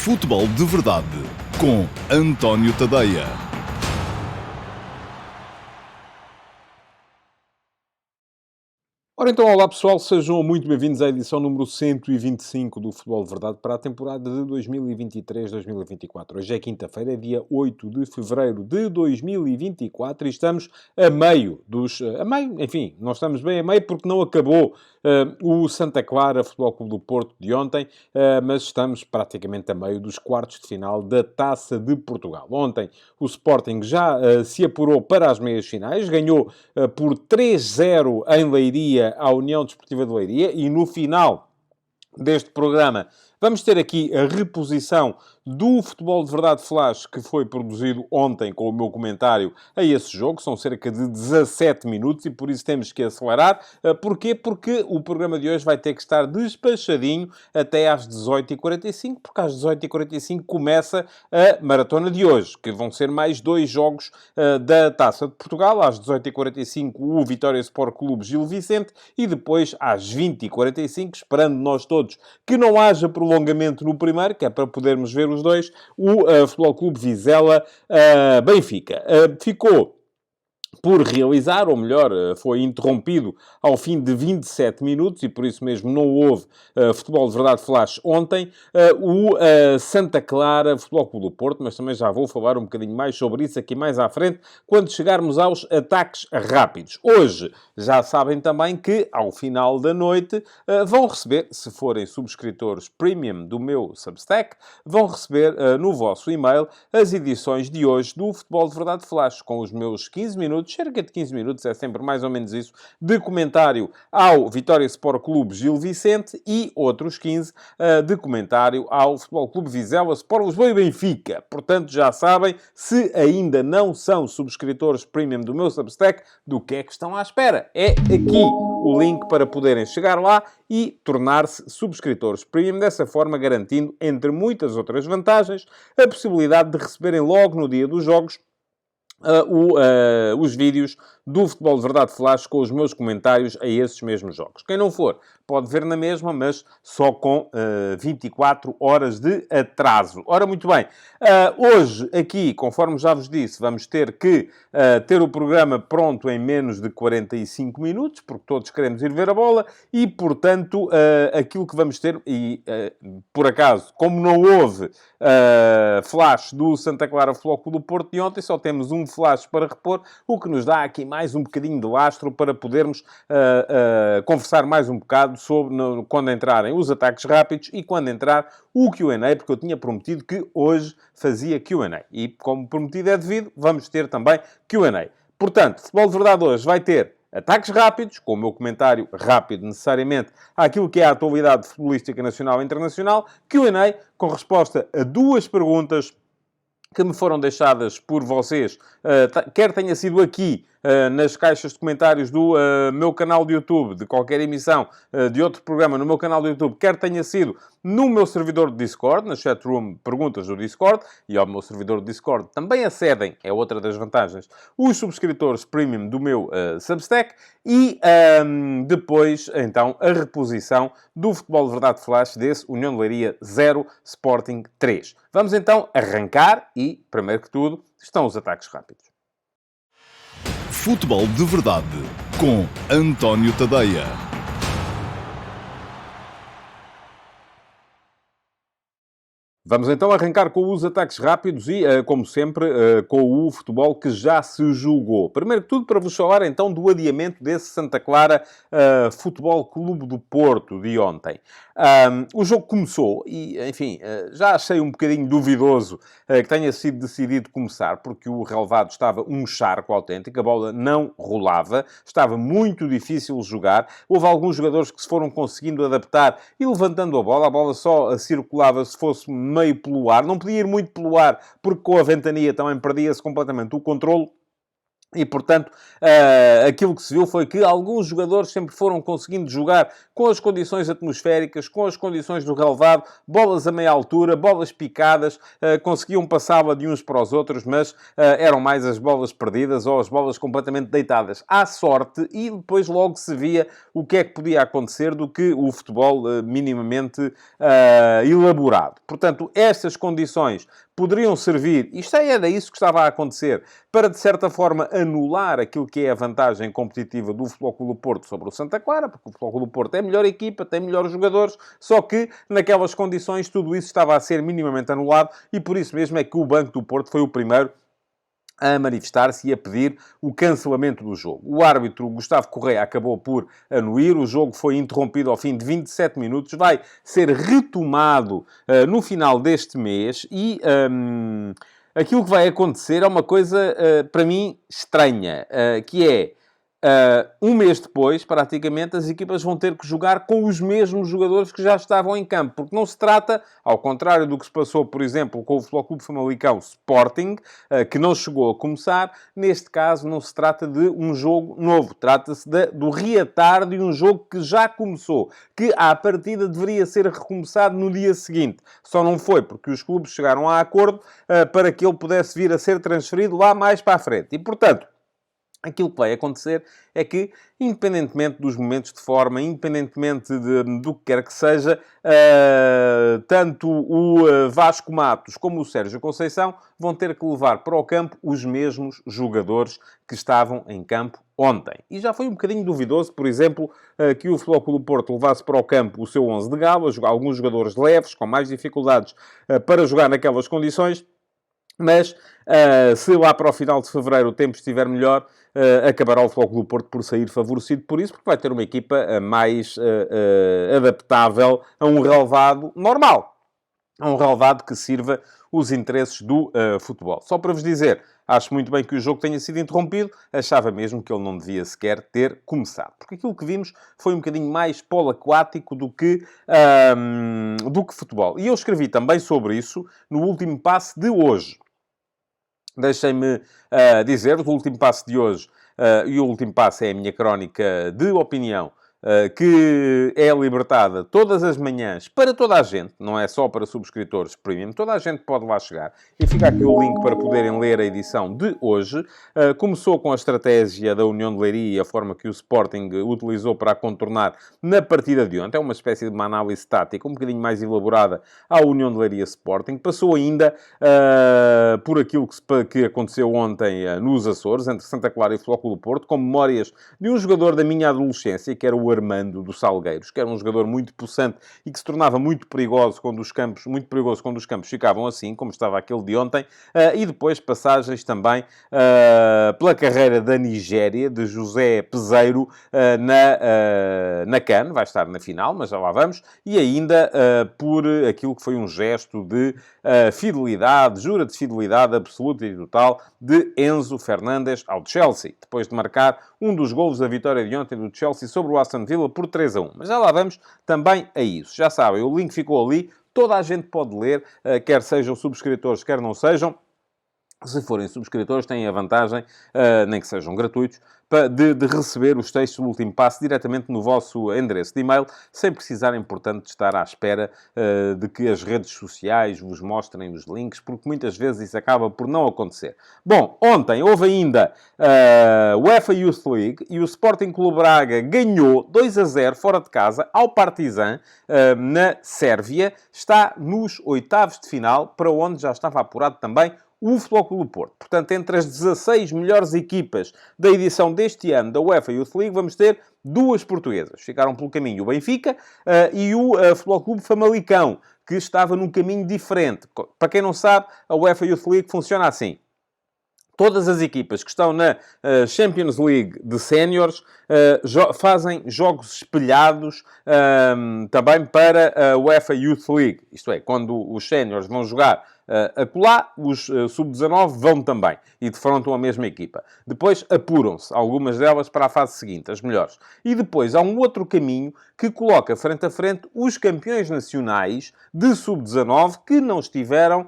Futebol de Verdade com António Tadeia. Ora então, olá pessoal, sejam muito bem-vindos à edição número 125 do Futebol de Verdade para a temporada de 2023-2024. Hoje é quinta-feira, é dia 8 de fevereiro de 2024 e estamos a meio enfim, não estamos bem a meio porque não acabou o Santa Clara Futebol Clube do Porto de ontem, mas estamos praticamente a meio dos quartos de final da Taça de Portugal. Ontem o Sporting já se apurou para as meias finais, ganhou por 3-0 em Leiria à União Desportiva de Leiria e no final deste programa vamos ter aqui a reposição do Futebol de Verdade Flash que foi produzido ontem com o meu comentário a esse jogo. São cerca de 17 minutos e por isso temos que acelerar. Porquê? Porque o programa de hoje vai ter que estar despachadinho até às 18h45, porque às 18h45 começa a maratona de hoje, que vão ser mais dois jogos da Taça de Portugal. Às 18h45 o Vitória Sport Clube Gil Vicente e depois às 20h45, esperando nós todos que não haja prolongamento no primeiro, que é para podermos ver os dois, o Futebol Clube Vizela Benfica. Ficou por realizar, ou melhor, foi interrompido ao fim de 27 minutos e por isso mesmo não houve Futebol de Verdade Flash ontem, o Santa Clara Futebol Clube do Porto, mas também já vou falar um bocadinho mais sobre isso aqui mais à frente, quando chegarmos aos ataques rápidos. Hoje, já sabem também que, ao final da noite, vão receber, se forem subscritores premium do meu Substack, vão receber no vosso e-mail as edições de hoje do Futebol de Verdade Flash, com os meus 15 minutos, cerca de 15 minutos, é sempre mais ou menos isso, de comentário ao Vitória Sport Clube Gil Vicente e outros 15 de comentário ao Futebol Clube Vizela, Sport Lisboa e Benfica. Portanto, já sabem, se ainda não são subscritores premium do meu Substack, do que é que estão à espera? É aqui o link para poderem chegar lá e tornar-se subscritores premium, dessa forma garantindo, entre muitas outras vantagens, a possibilidade de receberem logo no dia dos jogos os vídeos do Futebol de Verdade Flash com os meus comentários a esses mesmos jogos. Quem não for, pode ver na mesma, mas só com 24 horas de atraso. Ora, muito bem. Hoje, aqui, conforme já vos disse, vamos ter que ter o programa pronto em menos de 45 minutos, porque todos queremos ir ver a bola, e, portanto, aquilo que vamos ter, e por acaso, como não houve flash do Santa Clara Futebol Clube do Porto de ontem, só temos um flash para repor, o que nos dá aqui mais um bocadinho de lastro para podermos conversar mais um bocado sobre quando entrarem os ataques rápidos e quando entrar o Q&A, porque eu tinha prometido que hoje fazia Q&A. E como prometido é devido, vamos ter também Q&A. Portanto, Futebol de Verdade hoje vai ter ataques rápidos, com o meu comentário rápido necessariamente àquilo que é a atualidade futebolística nacional e internacional, Q&A com resposta a duas perguntas que me foram deixadas por vocês, quer tenha sido aqui, nas caixas de comentários do meu canal de YouTube, de qualquer emissão de outro programa no meu canal de YouTube, quer tenha sido no meu servidor de Discord, na chatroom Perguntas do Discord, e ao meu servidor de Discord também acedem, é outra das vantagens, os subscritores premium do meu Substack, e depois, então, a reposição do Futebol de Verdade Flash desse União de Leiria 0, Sporting 3. Vamos então arrancar e, primeiro que tudo, estão os ataques rápidos. Futebol de Verdade com António Tadeia. Vamos então arrancar com os ataques rápidos e, como sempre, com o futebol que já se jogou. Primeiro que tudo, para vos falar então do adiamento desse Santa Clara Futebol Clube do Porto de ontem. O jogo começou e, enfim, já achei um bocadinho duvidoso que tenha sido decidido começar, porque o relvado estava um charco autêntico, a bola não rolava, estava muito difícil jogar. Houve alguns jogadores que se foram conseguindo adaptar e levantando a bola só circulava se fosse meio pelo ar, não podia ir muito pelo ar, porque com a ventania também perdia-se completamente o controlo. E, portanto, aquilo que se viu foi que alguns jogadores sempre foram conseguindo jogar com as condições atmosféricas, com as condições do relevado, bolas a meia altura, bolas picadas, conseguiam passá-la de uns para os outros, mas eram mais as bolas perdidas ou as bolas completamente deitadas à sorte, e depois logo se via o que é que podia acontecer do que o futebol minimamente elaborado. Portanto, estas condições poderiam servir, isto era isso que estava a acontecer, para, de certa forma, anular aquilo que é a vantagem competitiva do Futebol Clube do Porto sobre o Santa Clara, porque o Futebol Clube do Porto é a melhor equipa, tem melhores jogadores, só que, naquelas condições, tudo isso estava a ser minimamente anulado, e por isso mesmo é que o Banco do Porto foi o primeiro a manifestar-se e a pedir o cancelamento do jogo. O árbitro Gustavo Correia acabou por anuir, o jogo foi interrompido ao fim de 27 minutos, vai ser retomado no final deste mês e... aquilo que vai acontecer é uma coisa, para mim, estranha, que é, um mês depois, praticamente, as equipas vão ter que jogar com os mesmos jogadores que já estavam em campo, porque não se trata, ao contrário do que se passou, por exemplo, com o Futebol Clube Famalicão Sporting, que não chegou a começar, neste caso não se trata de um jogo novo, trata-se do reatar de um jogo que já começou, que à partida deveria ser recomeçado no dia seguinte. Só não foi porque os clubes chegaram a acordo para que ele pudesse vir a ser transferido lá mais para a frente. E, portanto, aquilo que vai acontecer é que, independentemente dos momentos de forma, independentemente do que quer que seja, tanto o Vasco Matos como o Sérgio Conceição vão ter que levar para o campo os mesmos jogadores que estavam em campo ontem. E já foi um bocadinho duvidoso, por exemplo, que o Futebol Clube do Porto levasse para o campo o seu 11 de gala, alguns jogadores leves, com mais dificuldades para jogar naquelas condições, mas se lá para o final de fevereiro o tempo estiver melhor, acabará o Futebol Clube do Porto por sair favorecido por isso, porque vai ter uma equipa mais adaptável a um relevado normal. A um relevado que sirva os interesses do futebol. Só para vos dizer, acho muito bem que o jogo tenha sido interrompido, achava mesmo que ele não devia sequer ter começado. Porque aquilo que vimos foi um bocadinho mais polo aquático do que futebol. E eu escrevi também sobre isso no último passe de hoje. Deixem-me dizer, o último passo de hoje, e o último passo é a minha crónica de opinião, que é libertada todas as manhãs para toda a gente, não é só para subscritores premium, toda a gente pode lá chegar. E fica aqui o link para poderem ler a edição de hoje. Começou com a estratégia da União de Leiria e a forma que o Sporting utilizou para a contornar na partida de ontem. É uma espécie de uma análise tática um bocadinho mais elaborada à União de Leiria Sporting. Passou ainda por aquilo que aconteceu ontem nos Açores, entre Santa Clara e Futebol Clube do Porto, com memórias de um jogador da minha adolescência, que era o Armando do Salgueiros, que era um jogador muito possante e que se tornava muito perigoso quando os campos ficavam assim, como estava aquele de ontem, e depois passagens também pela carreira da Nigéria, de José Peseiro, na CAN, vai estar na final, mas já lá vamos, e ainda por aquilo que foi um gesto de fidelidade, jura de fidelidade absoluta e total de Enzo Fernandes ao Chelsea, depois de marcar um dos golos da vitória de ontem do Chelsea sobre o Aston Villa por 3-1. Mas já lá vamos também a isso. Já sabem, o link ficou ali, toda a gente pode ler, quer sejam subscritores, quer não sejam. Se forem subscritores, têm a vantagem, nem que sejam gratuitos, de receber os textos do último passo diretamente no vosso endereço de e-mail, sem precisarem, portanto, de estar à espera de que as redes sociais vos mostrem os links, porque muitas vezes isso acaba por não acontecer. Bom, ontem houve ainda a UEFA Youth League e o Sporting Clube Braga ganhou 2-0 fora de casa ao Partizan, na Sérvia. Está nos oitavos de final, para onde já estava apurado também o Futebol Clube do Porto. Portanto, entre as 16 melhores equipas da edição deste ano da UEFA Youth League, vamos ter duas portuguesas. Ficaram pelo caminho o Benfica e o Futebol Clube Famalicão, que estava num caminho diferente. Para quem não sabe, a UEFA Youth League funciona assim. Todas as equipas que estão na Champions League de séniores fazem jogos espelhados também para a UEFA Youth League. Isto é, quando os séniores vão jogar acolá, os sub-19 vão também e defrontam a mesma equipa. Depois apuram-se, algumas delas para a fase seguinte, as melhores. E depois há um outro caminho que coloca frente a frente os campeões nacionais de sub-19 que não estiveram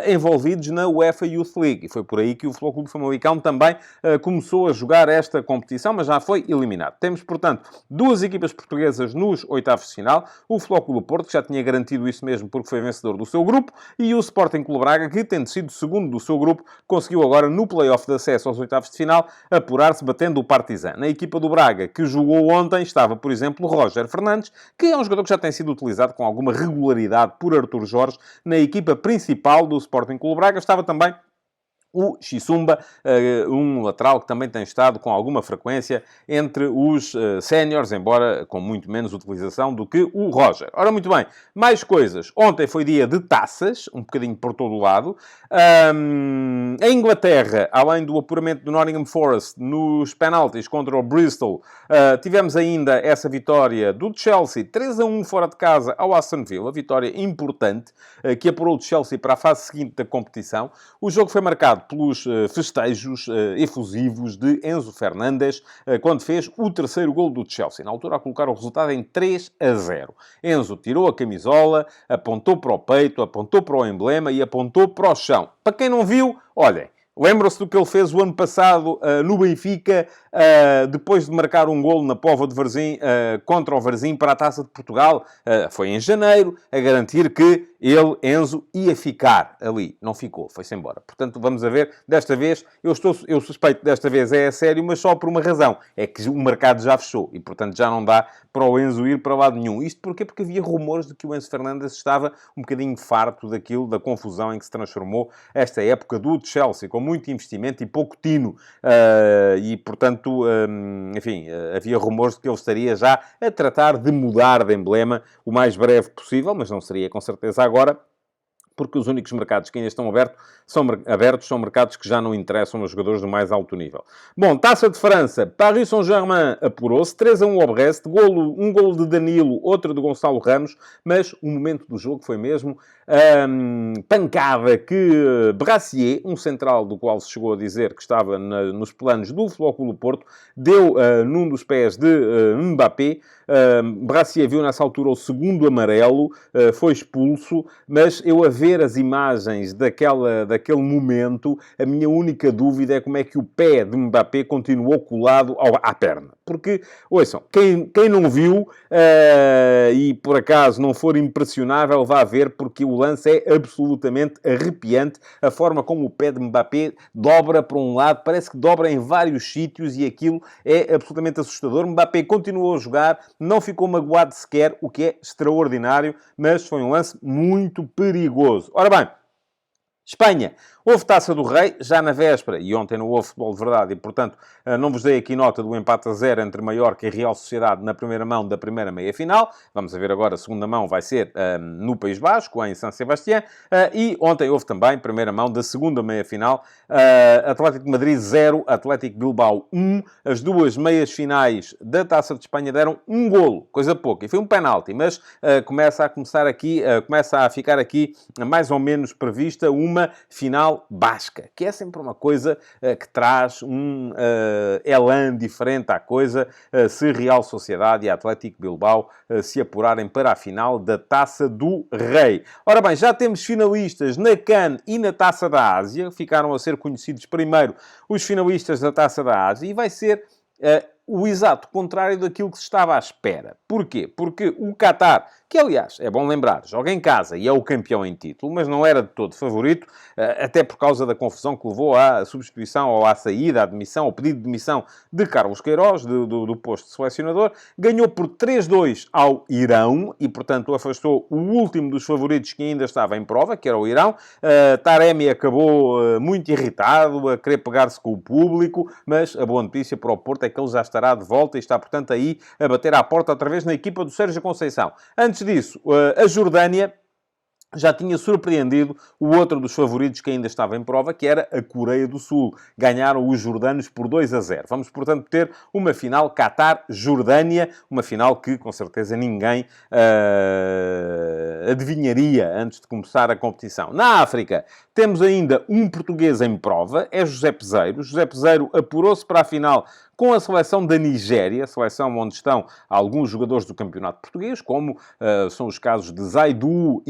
envolvidos na UEFA Youth League. E foi por aí que o Futebol Clube de Famalicão também começou a jogar esta competição, mas já foi eliminado. Temos, portanto, duas equipas portuguesas nos oitavos de final. O Futebol Clube do Porto, que já tinha garantido isso mesmo porque foi vencedor do seu grupo, e o Sporting Clube Braga, que, tendo sido segundo do seu grupo, conseguiu agora, no play-off de acesso aos oitavos de final, apurar-se batendo o Partizan. Na equipa do Braga, que jogou ontem, estava, por exemplo, Roger Fernandes, que é um jogador que já tem sido utilizado com alguma regularidade por Artur Jorge na equipa principal do Sporting Clube Braga. Estava também o Xisumba, um lateral que também tem estado com alguma frequência entre os séniores, embora com muito menos utilização do que o Roger. Ora, muito bem, mais coisas. Ontem foi dia de taças, um bocadinho por todo o lado. A Inglaterra, além do apuramento do Nottingham Forest nos penaltis contra o Bristol, tivemos ainda essa vitória do Chelsea, 3-1 fora de casa ao Aston Villa, vitória importante, que apurou o Chelsea para a fase seguinte da competição. O jogo foi marcado pelos festejos efusivos de Enzo Fernandes, quando fez o terceiro golo do Chelsea, na altura a colocar o resultado em 3-0. Enzo tirou a camisola, apontou para o peito, apontou para o emblema e apontou para o chão. Para quem não viu, olhem, lembram-se do que ele fez o ano passado no Benfica, depois de marcar um golo na Póvoa de Varzim contra o Varzim para a Taça de Portugal. Foi em janeiro, a garantir que ele, Enzo, ia ficar ali. Não ficou, foi-se embora. Portanto, vamos a ver. Desta vez, eu suspeito desta vez é a sério, mas só por uma razão. É que o mercado já fechou e, portanto, já não dá para o Enzo ir para lado nenhum. Isto porquê? Porque havia rumores de que o Enzo Fernandes estava um bocadinho farto da confusão em que se transformou esta época do Chelsea, com muito investimento e pouco tino. E, portanto, enfim, havia rumores de que ele estaria já a tratar de mudar de emblema o mais breve possível, mas não seria com certeza agora, porque os únicos mercados que ainda estão abertos são mercados que já não interessam aos jogadores do mais alto nível. Bom, Taça de França. Paris Saint-Germain apurou-se. 3-1 ao Brest. Um golo de Danilo, outro de Gonçalo Ramos. Mas o momento do jogo foi mesmo pancada que Brassier, um central do qual se chegou a dizer que estava nos planos do Futebol Clube do Porto, deu num dos pés de Mbappé. Brassier viu nessa altura o segundo amarelo, foi expulso, mas eu a ver as imagens daquele momento, a minha única dúvida é como é que o pé de Mbappé continuou colado à perna. Porque, ouçam, quem não viu e por acaso não for impressionável, vá ver, porque o lance é absolutamente arrepiante. A forma como o pé de Mbappé dobra para um lado, parece que dobra em vários sítios e aquilo é absolutamente assustador. Mbappé continuou a jogar, não ficou magoado sequer, o que é extraordinário, mas foi um lance muito perigoso. Ora bem, Espanha. Houve Taça do Rei, já na véspera, e ontem não houve futebol de verdade, e, portanto, não vos dei aqui nota do empate a 0 entre Mallorca e Real Sociedade na primeira mão da primeira meia-final. Vamos a ver agora, a segunda mão vai ser no País Basco, em San Sebastián, e ontem houve também primeira mão da segunda meia-final, Atlético de Madrid 0, Atlético Bilbao 1. As duas meias-finais da Taça de Espanha deram um golo, coisa pouca, e foi um penalti, mas começa a ficar aqui mais ou menos prevista uma final basca, que é sempre uma coisa que traz um elan diferente à coisa, se Real Sociedade e Atlético Bilbao se apurarem para a final da Taça do Rei. Ora bem, já temos finalistas na CAN e na Taça da Ásia, ficaram a ser conhecidos primeiro os finalistas da Taça da Ásia, e vai ser o exato contrário daquilo que se estava à espera. Porquê? Porque o Qatar, que aliás, é bom lembrar, joga em casa e é o campeão em título, mas não era de todo favorito, até por causa da confusão que levou à substituição ou à saída, à demissão, ao pedido de demissão de Carlos Queiroz, do posto de selecionador. Ganhou por 3-2 ao Irão e, portanto, afastou o último dos favoritos que ainda estava em prova, que era o Irão. Taremi acabou muito irritado, a querer pegar-se com o público, mas a boa notícia para o Porto é que ele já estará de volta e está, portanto, aí a bater à porta outra vez na equipa do Sérgio Conceição. Antes disso, a Jordânia já tinha surpreendido o outro dos favoritos que ainda estava em prova, que era a Coreia do Sul. Ganharam os jordanos por 2-0. Vamos, portanto, ter uma final Qatar-Jordânia, uma final que, com certeza, ninguém adivinharia antes de começar a competição. Na África, temos ainda um português em prova, é José Peseiro. José Peseiro apurou-se para a final com a seleção da Nigéria, seleção onde estão alguns jogadores do campeonato português, como são os casos de Zaidu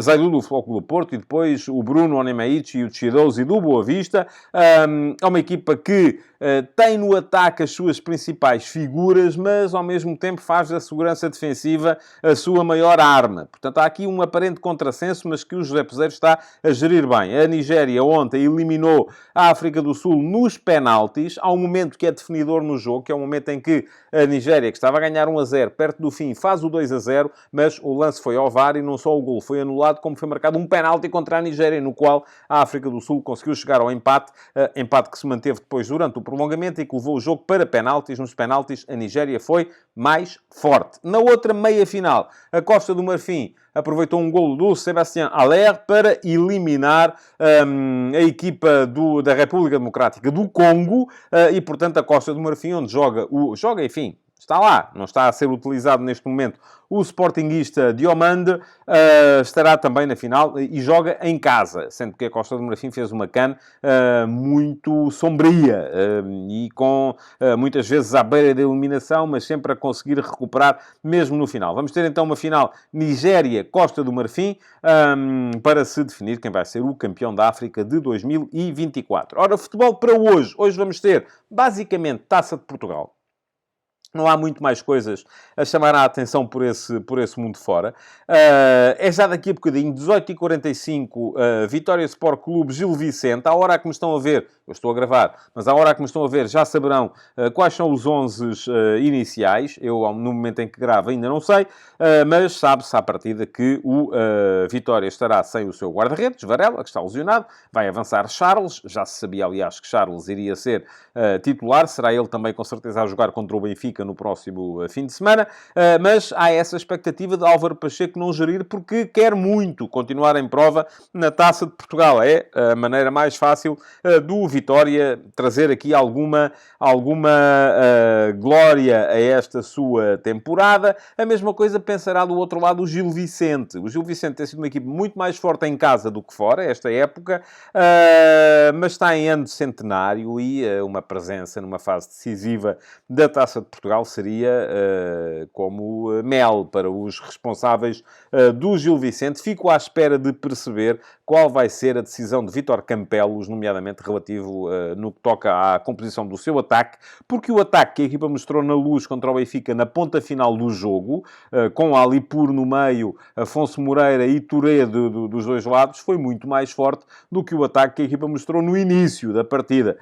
Zaidu do Futebol Clube do Porto e depois o Bruno Onemeichi e o Chidozi do Boa Vista. É uma equipa que tem no ataque as suas principais figuras, mas ao mesmo tempo faz da segurança defensiva a sua maior arma. Portanto, há aqui um aparente contrassenso, mas que o José Peseiro está a gerir bem. A Nigéria ontem eliminou a África do Sul nos penaltis. Há um momento que é definidor no jogo, que é o momento em que a Nigéria, que estava a ganhar 1-0, perto do fim, faz o 2-0, mas o lance foi ao VAR e não só o golo foi anulado, como foi marcado um penalti contra a Nigéria, no qual a África do Sul conseguiu chegar ao empate, empate que se manteve depois durante o prolongamento e que levou o jogo para penaltis. Nos penaltis, a Nigéria foi mais forte. Na outra meia-final, a Costa do Marfim aproveitou um golo do Sébastien Haller para eliminar a equipa da República Democrática do Congo e, portanto, a Costa do Marfim, onde joga, enfim, está lá, não está a ser utilizado neste momento. O sportinguista Diomande estará também na final e joga em casa, sendo que a Costa do Marfim fez uma CAN muito sombria e com muitas vezes à beira da eliminação, mas sempre a conseguir recuperar mesmo no final. Vamos ter então uma final Nigéria-Costa do Marfim para se definir quem vai ser o campeão da África de 2024. Ora, futebol para hoje. Hoje vamos ter basicamente Taça de Portugal. Não há muito mais coisas a chamar a atenção por esse mundo fora. É já daqui a bocadinho, 18h45, Vitória Sport Clube Gil Vicente. À hora que me estão a ver, eu estou a gravar, mas à hora que me estão a ver já saberão quais são os 11 iniciais. Eu, no momento em que gravo, ainda não sei, mas sabe-se à partida que o Vitória estará sem o seu guarda-redes, Varela, que está lesionado. Vai avançar Charles. Já se sabia, aliás, que Charles iria ser titular. Será ele também, com certeza, a jogar contra o Benfica no próximo fim de semana, mas há essa expectativa de Álvaro Pacheco não gerir, porque quer muito continuar em prova na Taça de Portugal. É a maneira mais fácil do Vitória trazer aqui alguma glória a esta sua temporada. A mesma coisa pensará do outro lado o Gil Vicente. O Gil Vicente tem sido uma equipe muito mais forte em casa do que fora, esta época, mas está em ano de centenário e uma presença numa fase decisiva da Taça de Portugal seria como mel para os responsáveis do Gil Vicente. Fico à espera de perceber qual vai ser a decisão de Vítor Campelos, nomeadamente relativo no que toca à composição do seu ataque, porque o ataque que a equipa mostrou na Luz contra o Benfica na ponta final do jogo, com Alipur no meio, Afonso Moreira e Touré dos dois lados, foi muito mais forte do que o ataque que a equipa mostrou no início da partida,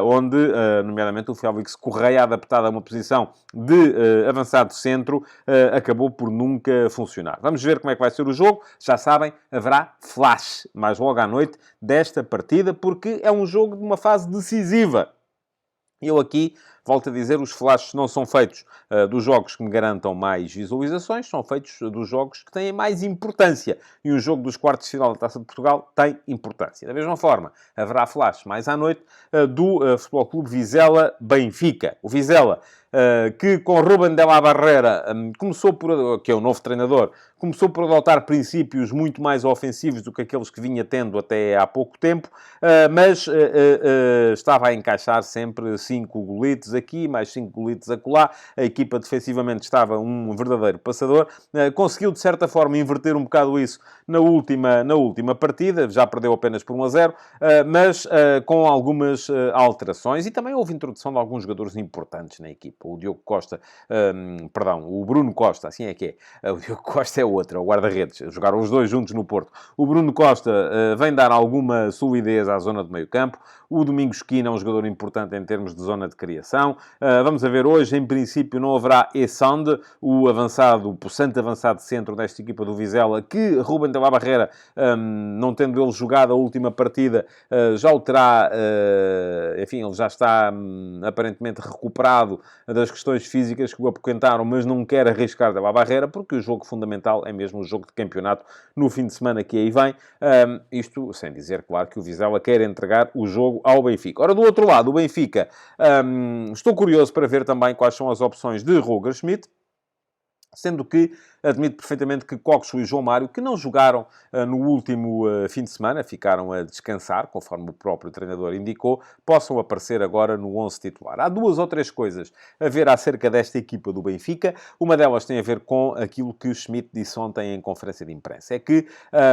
onde, nomeadamente, o Félix Correia, adaptado a uma posição de avançado centro, acabou por nunca funcionar. Vamos ver como é que vai ser o jogo. Já sabem, haverá flash mais logo à noite desta partida, porque é um jogo de uma fase decisiva. Eu aqui, volto a dizer, os flashes não são feitos dos jogos que me garantam mais visualizações, são feitos dos jogos que têm mais importância. E um jogo dos quartos de final da Taça de Portugal tem importância. Da mesma forma, haverá flash mais à noite do Futebol Clube Vizela-Benfica. O Vizela, que com Ruben de la Barrera que é o novo treinador, começou por adotar princípios muito mais ofensivos do que aqueles que vinha tendo até há pouco tempo, mas estava a encaixar sempre 5 golitos aqui, mais 5 golitos acolá. A equipa defensivamente estava um verdadeiro passador. Conseguiu, de certa forma, inverter um bocado isso na última partida. Já perdeu apenas por 1-0, mas com algumas alterações. E também houve introdução de alguns jogadores importantes na equipa. O Diogo Costa, o Bruno Costa, assim é que é. O Diogo Costa é outro, é o guarda-redes. Jogaram os dois juntos no Porto. O Bruno Costa vem dar alguma solidez à zona de meio campo. O Domingos Quina é um jogador importante em termos de zona de criação. competição. Vamos ver, hoje, em princípio, não haverá Essande, o avançado, o possante avançado de centro desta equipa do Vizela, que Rúben de la Barrera, não tendo ele jogado a última partida, já o terá, enfim, ele já está aparentemente recuperado das questões físicas que o apoquentaram, mas não quer arriscar de la Barrera, porque o jogo fundamental é mesmo o jogo de campeonato no fim de semana que aí vem. Isto sem dizer, claro, que o Vizela quer entregar o jogo ao Benfica. Ora, do outro lado, o Benfica, estou curioso para ver também quais são as opções de Roger Schmidt, sendo que admito perfeitamente que Coxo e João Mário, que não jogaram no último fim de semana, ficaram a descansar, conforme o próprio treinador indicou, possam aparecer agora no 11 titular. Há 2 ou 3 coisas a ver acerca desta equipa do Benfica. Uma delas tem a ver com aquilo que o Schmidt disse ontem em conferência de imprensa. É que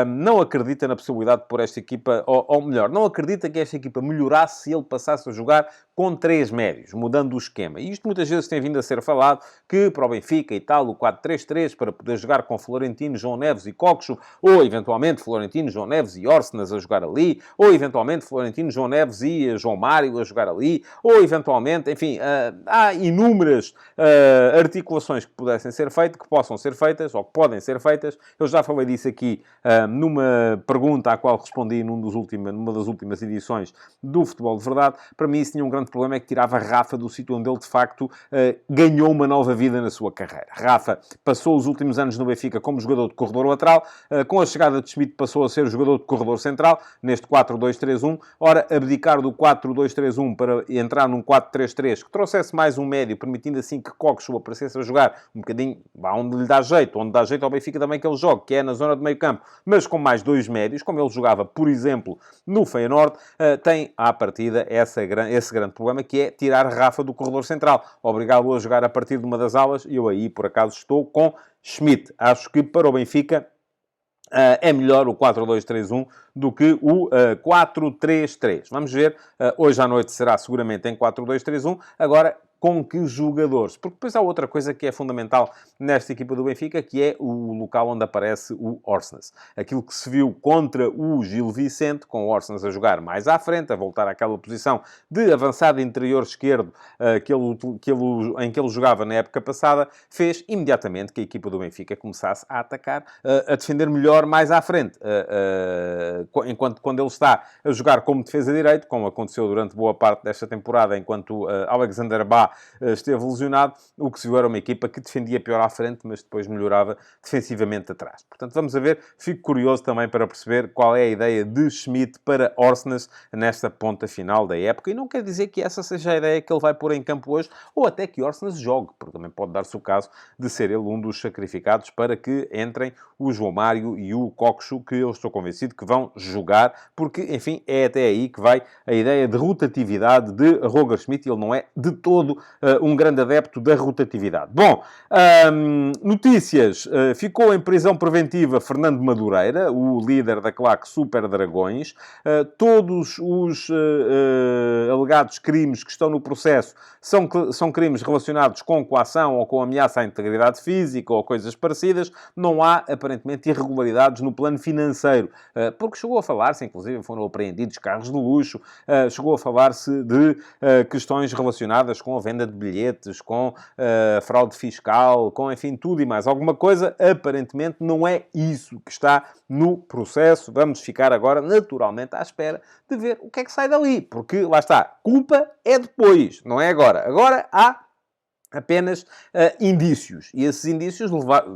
não acredita na possibilidade de pôr esta equipa, ou melhor, não acredita que esta equipa melhorasse se ele passasse a jogar com 3 médios, mudando o esquema. E isto muitas vezes tem vindo a ser falado, que para o Benfica e tal, o 4-3-3, para poder jogar com Florentino, João Neves e Coxo, ou eventualmente Florentino, João Neves e Orsenas a jogar ali, ou eventualmente Florentino, João Neves e João Mário a jogar ali, ou eventualmente, enfim, há inúmeras articulações que pudessem ser feitas, que possam ser feitas, ou que podem ser feitas. Eu já falei disso aqui numa pergunta à qual respondi numa das últimas edições do Futebol de Verdade. Para mim isso tinha um grande problema, é que tirava Rafa do sítio onde ele, de facto, ganhou uma nova vida na sua carreira. Rafa passou os últimos anos no Benfica como jogador de corredor lateral, com a chegada de Schmidt passou a ser jogador de corredor central, neste 4-2-3-1. Ora, abdicar do 4-2-3-1 para entrar num 4-3-3, que trouxesse mais um médio, permitindo assim que Coxo aparecesse a jogar um bocadinho onde lhe dá jeito, onde dá jeito ao Benfica também que ele jogue, que é na zona de meio campo, mas com mais 2 médios, como ele jogava, por exemplo, no Feyenoord, tem à partida esse grande problema, que é tirar Rafa do corredor central, obrigá-lo a jogar a partir de uma das alas, e eu aí, por acaso, estou com Schmidt. Acho que para o Benfica é melhor o 4-2-3-1 do que o 4-3-3. Vamos ver. Hoje à noite será seguramente em 4-2-3-1. Agora, com que jogadores? Porque depois há outra coisa que é fundamental nesta equipa do Benfica, que é o local onde aparece o Orsenas. Aquilo que se viu contra o Gil Vicente, com o Orsenas a jogar mais à frente, a voltar àquela posição de avançado interior esquerdo em que ele jogava na época passada, fez imediatamente que a equipa do Benfica começasse a atacar, a defender melhor mais à frente. Enquanto quando ele está a jogar como defesa direito, como aconteceu durante boa parte desta temporada, enquanto Alexander Bá esteve lesionado, o que se viu era uma equipa que defendia pior à frente, mas depois melhorava defensivamente atrás. Portanto, vamos a ver. Fico curioso também para perceber qual é a ideia de Schmidt para Orsenas nesta ponta final da época. E não quer dizer que essa seja a ideia que ele vai pôr em campo hoje, ou até que Orsenas jogue, porque também pode dar-se o caso de ser ele um dos sacrificados para que entrem o João Mário e o Coxo, que eu estou convencido que vão jogar, porque, enfim, é até aí que vai a ideia de rotatividade de Roger Schmidt. Ele não é de todo um grande adepto da rotatividade. Bom, notícias. Ficou em prisão preventiva Fernando Madureira, o líder da claque Super Dragões. Todos os alegados crimes que estão no processo são crimes relacionados com coação ou com ameaça à integridade física ou coisas parecidas. Não há, aparentemente, irregularidades no plano financeiro, porque chegou a falar-se, inclusive foram apreendidos carros de luxo, chegou a falar-se de questões relacionadas com a venda de bilhetes, com fraude fiscal, com, enfim, tudo e mais alguma coisa. Aparentemente não é isso que está no processo. Vamos ficar agora, naturalmente, à espera de ver o que é que sai dali, porque, lá está, culpa é depois, não é agora. Agora há apenas indícios. E esses indícios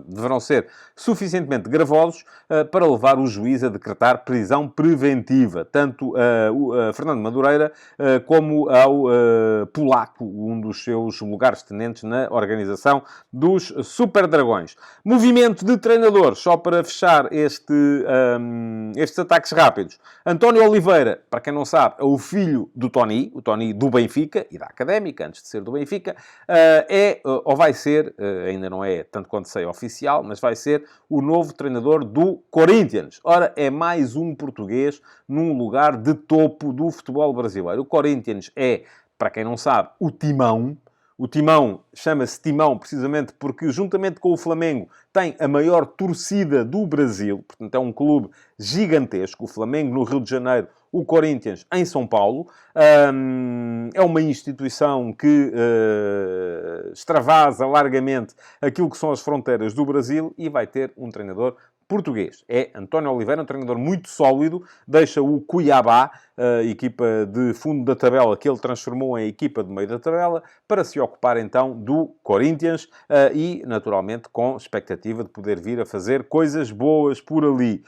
deverão ser suficientemente gravosos para levar o juiz a decretar prisão preventiva. Tanto a Fernando Madureira como ao polaco, um dos seus lugares-tenentes na organização dos Super Dragões. Movimento de treinadores, só para fechar estes ataques rápidos. António Oliveira, para quem não sabe, é o filho do Tony, o Tony do Benfica e da Académica, antes de ser do Benfica. Ou vai ser, ainda não é tanto quanto sei oficial, mas vai ser o novo treinador do Corinthians. Ora, é mais um português num lugar de topo do futebol brasileiro. O Corinthians é, para quem não sabe, o Timão. O Timão chama-se Timão precisamente porque, juntamente com o Flamengo, tem a maior torcida do Brasil. Portanto, é um clube gigantesco. O Flamengo no Rio de Janeiro, o Corinthians em São Paulo. É uma instituição que extravasa largamente aquilo que são as fronteiras do Brasil e vai ter um treinador português. É António Oliveira, um treinador muito sólido, deixa o Cuiabá, a equipa de fundo da tabela, que ele transformou em equipa de meio da tabela, para se ocupar então do Corinthians e, naturalmente, com expectativa de poder vir a fazer coisas boas por ali.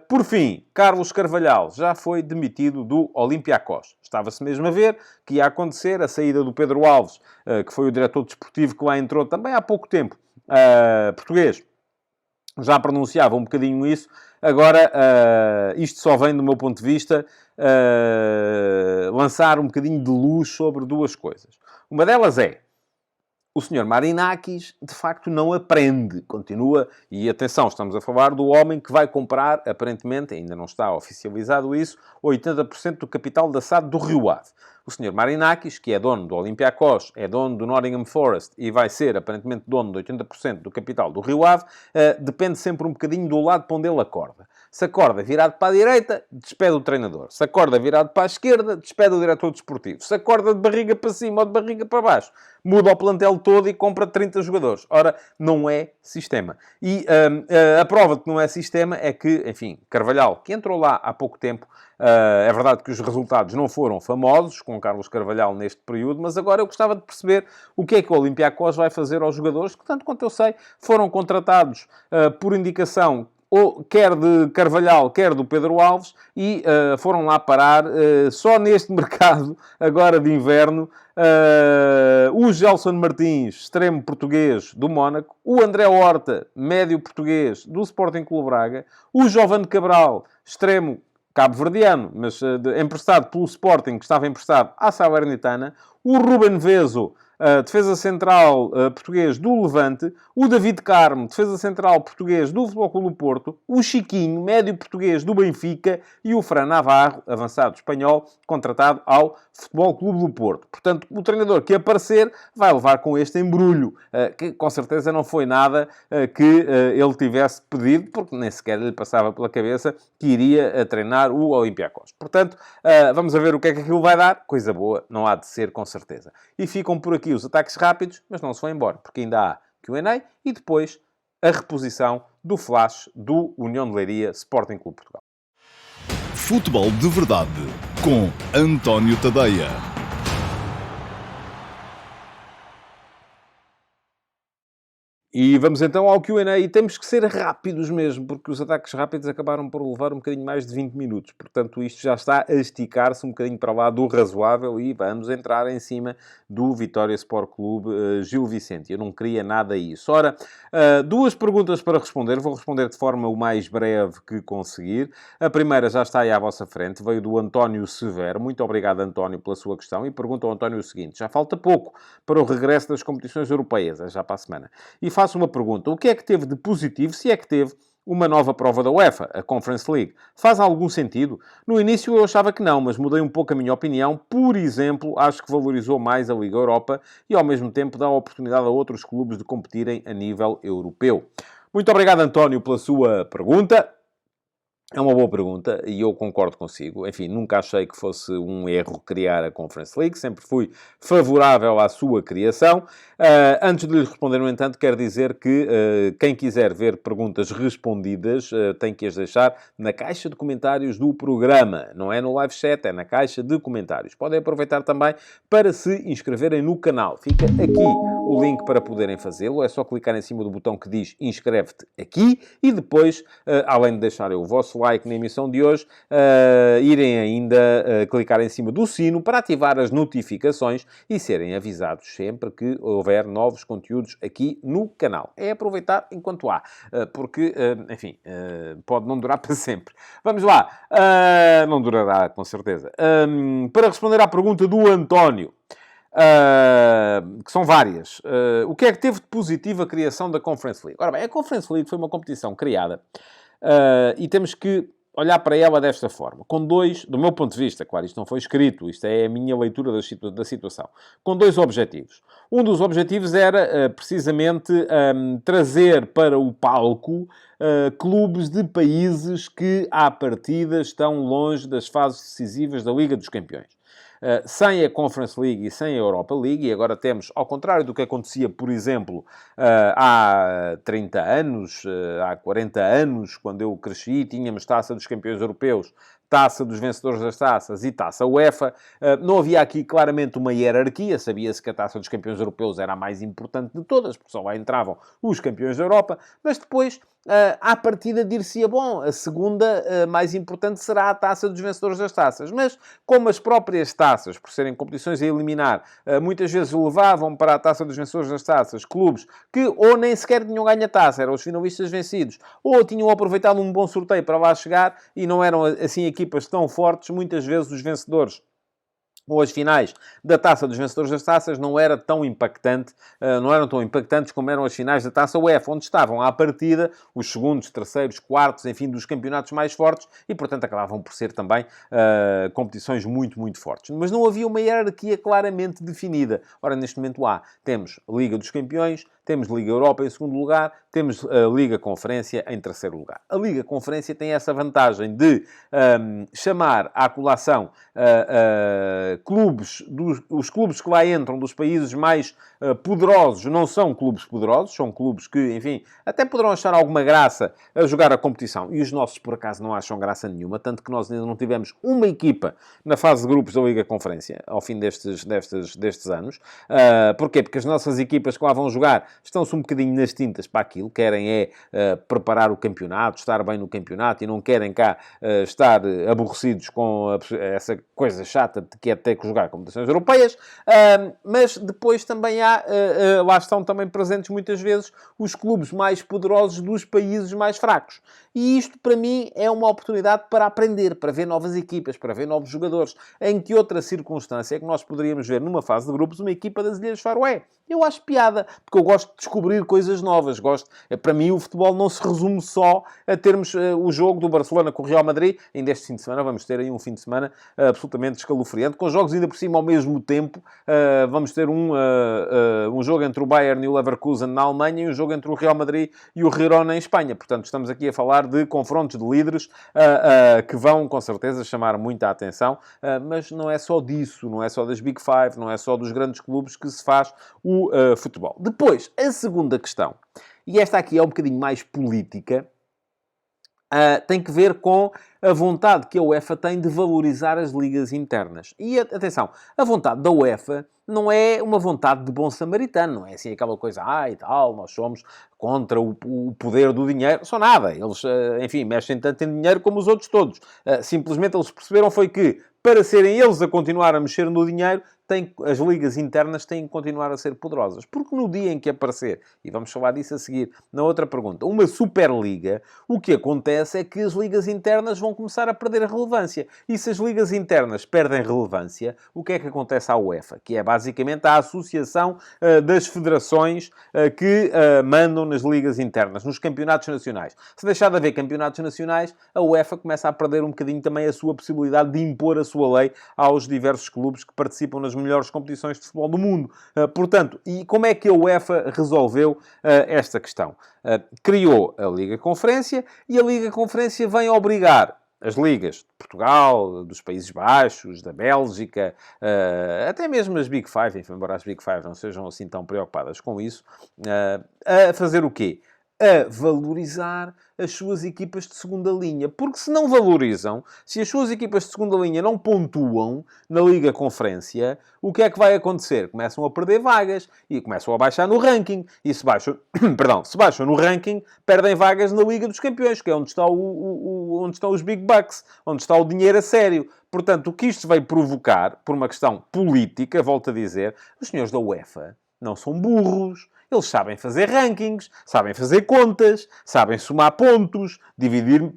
Por fim, Carlos Carvalhal já foi demitido do Olympiacos. Estava-se mesmo a ver que ia acontecer a saída do Pedro Alves, que foi o diretor desportivo que lá entrou também há pouco tempo, português. Já pronunciava um bocadinho isso. Agora, isto só vem, do meu ponto de vista, lançar um bocadinho de luz sobre duas coisas. Uma delas é: o Sr. Marinakis, de facto, não aprende. Continua, e atenção, estamos a falar do homem que vai comprar, aparentemente, ainda não está oficializado isso, 80% do capital da SAD do Rio Ave. O Sr. Marinakis, que é dono do Olympiacos, é dono do Nottingham Forest e vai ser, aparentemente, dono de 80% do capital do Rio Ave, depende sempre um bocadinho do lado para onde ele acorda. Se acorda virado para a direita, despede o treinador. Se acorda virado para a esquerda, despede o diretor desportivo. Se acorda de barriga para cima ou de barriga para baixo, muda o plantel todo e compra 30 jogadores. Ora, não é sistema. E a prova de que não é sistema é que, enfim, Carvalhal, que entrou lá há pouco tempo, é verdade que os resultados não foram famosos com Carlos Carvalhal neste período, mas agora eu gostava de perceber o que é que o Olympiacos vai fazer aos jogadores que, tanto quanto eu sei, foram contratados por indicação ou quer de Carvalhal, quer do Pedro Alves, e foram lá parar, só neste mercado, agora de inverno, o Gelson Martins, extremo português do Mónaco, o André Horta, médio português do Sporting Clube Braga, o Jovane Cabral, extremo cabo-verdiano, mas emprestado pelo Sporting, que estava emprestado à Salernitana, o Ruben Vezo, defesa central português do Levante, o David Carmo, defesa central português do Futebol Clube do Porto, o Chiquinho, médio português do Benfica e o Fran Navarro, avançado espanhol, contratado ao Futebol Clube do Porto. Portanto, o treinador que aparecer vai levar com este embrulho, que com certeza não foi nada que ele tivesse pedido, porque nem sequer lhe passava pela cabeça que iria treinar o Olympiacos. Portanto, vamos a ver o que é que aquilo vai dar. Coisa boa, não há de ser, com certeza. E ficam por aqui os ataques rápidos, mas não se vão embora, porque ainda há Q&A e depois a reposição do flash do União de Leiria Sporting Clube Portugal. Futebol de Verdade com António Tadeia. E vamos então ao Q&A, e temos que ser rápidos mesmo, porque os ataques rápidos acabaram por levar um bocadinho mais de 20 minutos. Portanto, isto já está a esticar-se um bocadinho para lá do razoável e vamos entrar em cima do Vitória Sport Clube Gil Vicente. Eu não queria nada isso. Ora, duas perguntas para responder. Vou responder de forma o mais breve que conseguir. A primeira já está aí à vossa frente. Veio do António Severo. Muito obrigado, António, pela sua questão. E pergunta ao António o seguinte: já falta pouco para o regresso das competições europeias, já para a semana. E faço uma pergunta: o que é que teve de positivo, se é que teve, uma nova prova da UEFA, a Conference League? Faz algum sentido? No início eu achava que não, mas mudei um pouco a minha opinião. Por exemplo, acho que valorizou mais a Liga Europa e, ao mesmo tempo, dá a oportunidade a outros clubes de competirem a nível europeu. Muito obrigado, António, pela sua pergunta. É uma boa pergunta e eu concordo consigo. Enfim, nunca achei que fosse um erro criar a Conference League. Sempre fui favorável à sua criação. Antes de lhe responder, no entanto, quero dizer que quem quiser ver perguntas respondidas tem que as deixar na caixa de comentários do programa. Não é no live chat, é na caixa de comentários. Podem aproveitar também para se inscreverem no canal. Fica aqui o link para poderem fazê-lo. É só clicar em cima do botão que diz inscreve-te aqui e depois, além de deixarem o vosso like na emissão de hoje, irem ainda clicar em cima do sino para ativar as notificações e serem avisados sempre que houver novos conteúdos aqui no canal. É aproveitar enquanto há, porque, enfim, pode não durar para sempre. Vamos lá. Não durará, com certeza. Para responder à pergunta do António, que são várias. O que é que teve de positivo a criação da Conference League? Ora bem, a Conference League foi uma competição criada e temos que olhar para ela desta forma. Com dois, do meu ponto de vista, claro, isto não foi escrito, isto é a minha leitura da situação. Com dois objetivos. Um dos objetivos era, precisamente, trazer para o palco clubes de países que, à partida, estão longe das fases decisivas da Liga dos Campeões. Sem a Conference League e sem a Europa League, e agora temos, ao contrário do que acontecia, por exemplo, há 30 anos, há 40 anos, quando eu cresci, tínhamos Taça dos Campeões Europeus, Taça dos Vencedores das Taças e Taça UEFA. Não havia aqui claramente uma hierarquia, sabia-se que a Taça dos Campeões Europeus era a mais importante de todas, porque só lá entravam os campeões da Europa, mas depois, à partida, dir-se-ia, bom, a segunda mais importante será a Taça dos Vencedores das Taças. Mas, como as próprias taças, por serem competições a eliminar, muitas vezes levavam para a Taça dos Vencedores das Taças clubes que ou nem sequer tinham ganho a taça, eram os finalistas vencidos, ou tinham aproveitado um bom sorteio para lá chegar e não eram, assim, equipas tão fortes, muitas vezes os vencedores ou as finais da Taça dos Vencedores das Taças não era tão impactante, não eram tão impactantes como eram as finais da Taça UEFA, onde estavam à partida os segundos, terceiros, quartos, enfim, dos campeonatos mais fortes e, portanto, acabavam por ser também competições muito, muito fortes. Mas não havia uma hierarquia claramente definida. Ora, neste momento temos a Liga dos Campeões, temos Liga Europa em segundo lugar, temos a Liga Conferência em terceiro lugar. A Liga Conferência tem essa vantagem de chamar à colação clubes, os clubes que lá entram dos países mais poderosos não são clubes poderosos, são clubes que, enfim, até poderão achar alguma graça a jogar a competição. E os nossos, por acaso, não acham graça nenhuma, tanto que nós ainda não tivemos uma equipa na fase de grupos da Liga Conferência ao fim destes anos. Porquê? Porque as nossas equipas que lá vão jogar estão-se um bocadinho nas tintas para aquilo, querem preparar o campeonato, estar bem no campeonato e não querem cá estar aborrecidos com essa coisa chata de que é ter que jogar competições europeias, mas depois também lá estão também presentes muitas vezes os clubes mais poderosos dos países mais fracos. E isto, para mim, é uma oportunidade para aprender, para ver novas equipas, para ver novos jogadores. Em que outra circunstância é que nós poderíamos ver numa fase de grupos uma equipa das Ilhas Faroé? Eu acho piada, porque eu gosto de descobrir coisas novas. Para mim, o futebol não se resume só a termos o jogo do Barcelona com o Real Madrid. Ainda este fim de semana vamos ter aí um fim de semana absolutamente escalofriante, com jogos ainda por cima ao mesmo tempo. Vamos ter um jogo entre o Bayern e o Leverkusen na Alemanha e um jogo entre o Real Madrid e o Girona em Espanha. Portanto, estamos aqui a falar de confrontos de líderes que vão, com certeza, chamar muita atenção. Mas não é só disso, não é só das Big Five, não é só dos grandes clubes que se faz o futebol. Depois, a segunda questão, e esta aqui é um bocadinho mais política, tem que ver com a vontade que a UEFA tem de valorizar as ligas internas. E, atenção, a vontade da UEFA não é uma vontade de bom samaritano, não é assim aquela coisa, e tal, nós somos contra o poder do dinheiro, só nada. Eles, enfim, mexem tanto em dinheiro como os outros todos. Simplesmente eles perceberam foi que, para serem eles a continuar a mexer no dinheiro, as ligas internas têm que continuar a ser poderosas. Porque no dia em que aparecer, e vamos falar disso a seguir, na outra pergunta, uma Superliga, o que acontece é que as ligas internas vão começar a perder a relevância. E se as ligas internas perdem relevância, o que é que acontece à UEFA? Que é basicamente a associação das federações que mandam nas ligas internas, nos campeonatos nacionais. Se deixar de haver campeonatos nacionais, a UEFA começa a perder um bocadinho também a sua possibilidade de impor a sua lei aos diversos clubes que participam nas melhores competições de futebol do mundo. Portanto, e como é que a UEFA resolveu esta questão? Criou a Liga Conferência e a Liga Conferência vem obrigar as ligas de Portugal, dos Países Baixos, da Bélgica, até mesmo as Big Five, enfim, embora as Big Five não sejam assim tão preocupadas com isso, a fazer o quê? A valorizar as suas equipas de segunda linha. Porque se não valorizam, se as suas equipas de segunda linha não pontuam na Liga Conferência, o que é que vai acontecer? Começam a perder vagas e começam a baixar no ranking. E se baixam, se baixam no ranking, perdem vagas na Liga dos Campeões, que é onde está onde estão os Big Bucks, onde está o dinheiro a sério. Portanto, o que isto vai provocar, por uma questão política, volto a dizer, os senhores da UEFA não são burros. Eles sabem fazer rankings, sabem fazer contas, sabem somar pontos, dividir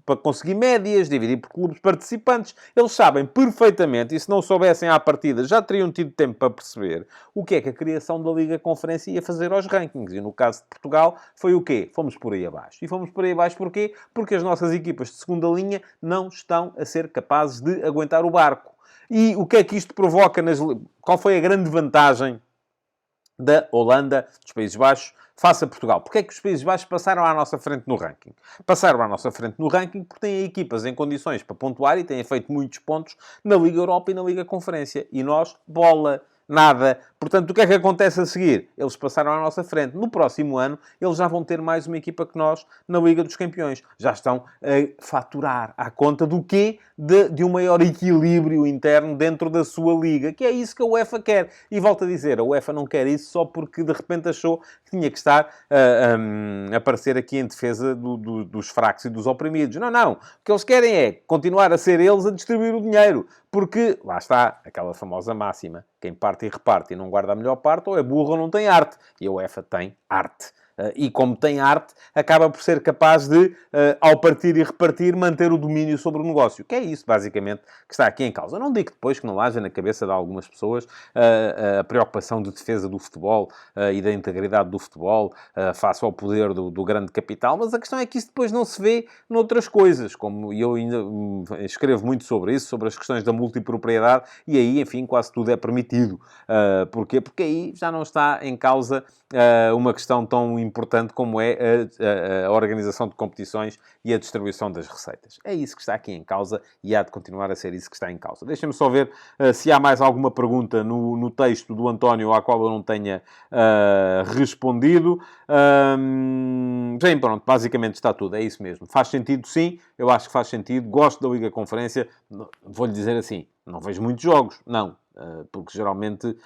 para conseguir médias, dividir por clubes participantes. Eles sabem perfeitamente, e se não soubessem à partida, já teriam tido tempo para perceber o que é que a criação da Liga Conferência ia fazer aos rankings. E no caso de Portugal, foi o quê? Fomos por aí abaixo. E fomos por aí abaixo porquê? Porque as nossas equipas de segunda linha não estão a ser capazes de aguentar o barco. E o que é que isto provoca? Qual foi a grande vantagem da Holanda, dos Países Baixos, face a Portugal? Porque é que os Países Baixos passaram à nossa frente no ranking? Passaram à nossa frente no ranking porque têm equipas em condições para pontuar e têm feito muitos pontos na Liga Europa e na Liga Conferência. E nós, bola, nada. Portanto, o que é que acontece a seguir? Eles passaram à nossa frente. No próximo ano, eles já vão ter mais uma equipa que nós na Liga dos Campeões. Já estão a faturar à conta do quê? De um maior equilíbrio interno dentro da sua liga, que é isso que a UEFA quer. E volto a dizer, a UEFA não quer isso só porque de repente achou que tinha que estar a aparecer aqui em defesa dos fracos e dos oprimidos. Não, não. O que eles querem é continuar a ser eles a distribuir o dinheiro. Porque, lá está, aquela famosa máxima. Quem parte e reparte e não guarda a melhor parte, ou é burro ou não tem arte. E a UEFA tem arte. E como tem arte, acaba por ser capaz de, ao partir e repartir, manter o domínio sobre o negócio. Que é isso, basicamente, que está aqui em causa. Não digo depois que não haja na cabeça de algumas pessoas a preocupação de defesa do futebol e da integridade do futebol face ao poder do grande capital, mas a questão é que isso depois não se vê noutras coisas, como eu ainda escrevo muito sobre isso, sobre as questões da multipropriedade, e aí, enfim, quase tudo é permitido. Porquê? Porque aí já não está em causa uma questão tão importante como é a organização de competições e a distribuição das receitas. É isso que está aqui em causa e há de continuar a ser isso que está em causa. Deixem-me só ver se há mais alguma pergunta no texto do António à qual eu não tenha respondido. Bem, pronto, basicamente está tudo. É isso mesmo. Faz sentido, sim. Eu acho que faz sentido. Gosto da Liga Conferência. Vou-lhe dizer assim, não vejo muitos jogos. Não. Porque geralmente,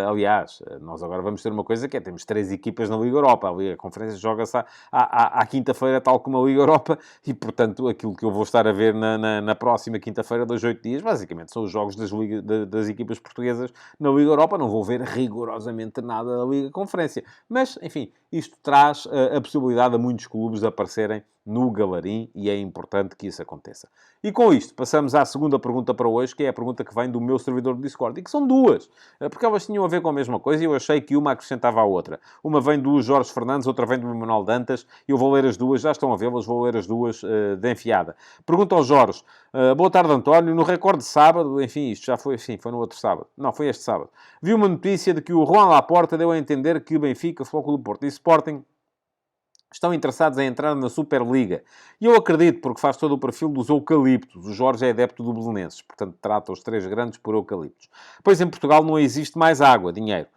aliás, nós agora vamos ter uma coisa que é, temos 3 equipas na Liga Europa. A Liga Conferência joga-se à quinta-feira, tal como a Liga Europa, e, portanto, aquilo que eu vou estar a ver na próxima quinta-feira, dos 8 dias, basicamente, são os jogos das equipas portuguesas na Liga Europa. Não vou ver rigorosamente nada da Liga Conferência. Mas, enfim, isto traz a possibilidade a muitos clubes de aparecerem no Galarim e é importante que isso aconteça. E com isto, passamos à segunda pergunta para hoje, que é a pergunta que vem do meu servidor do Discord, e que são duas, porque elas tinham a ver com a mesma coisa e eu achei que uma acrescentava à outra. Uma vem do Jorge Fernandes, outra vem do Manuel Dantas, e eu vou ler as duas, já estão a vê-las, vou ler as duas de enfiada. Pergunta ao Jorge: boa tarde, António. No recorde de sábado, enfim, isto já foi assim, foi no outro sábado. Não, foi este sábado. Vi uma notícia de que o Juan Laporta deu a entender que Benfica, Futebol Clube do Porto e Sporting estão interessados em entrar na Superliga. E eu acredito, porque faz todo o perfil dos eucaliptos. O Jorge é adepto do Belenenses, portanto trata os 3 grandes por eucaliptos. Pois em Portugal não existe mais água, dinheiro.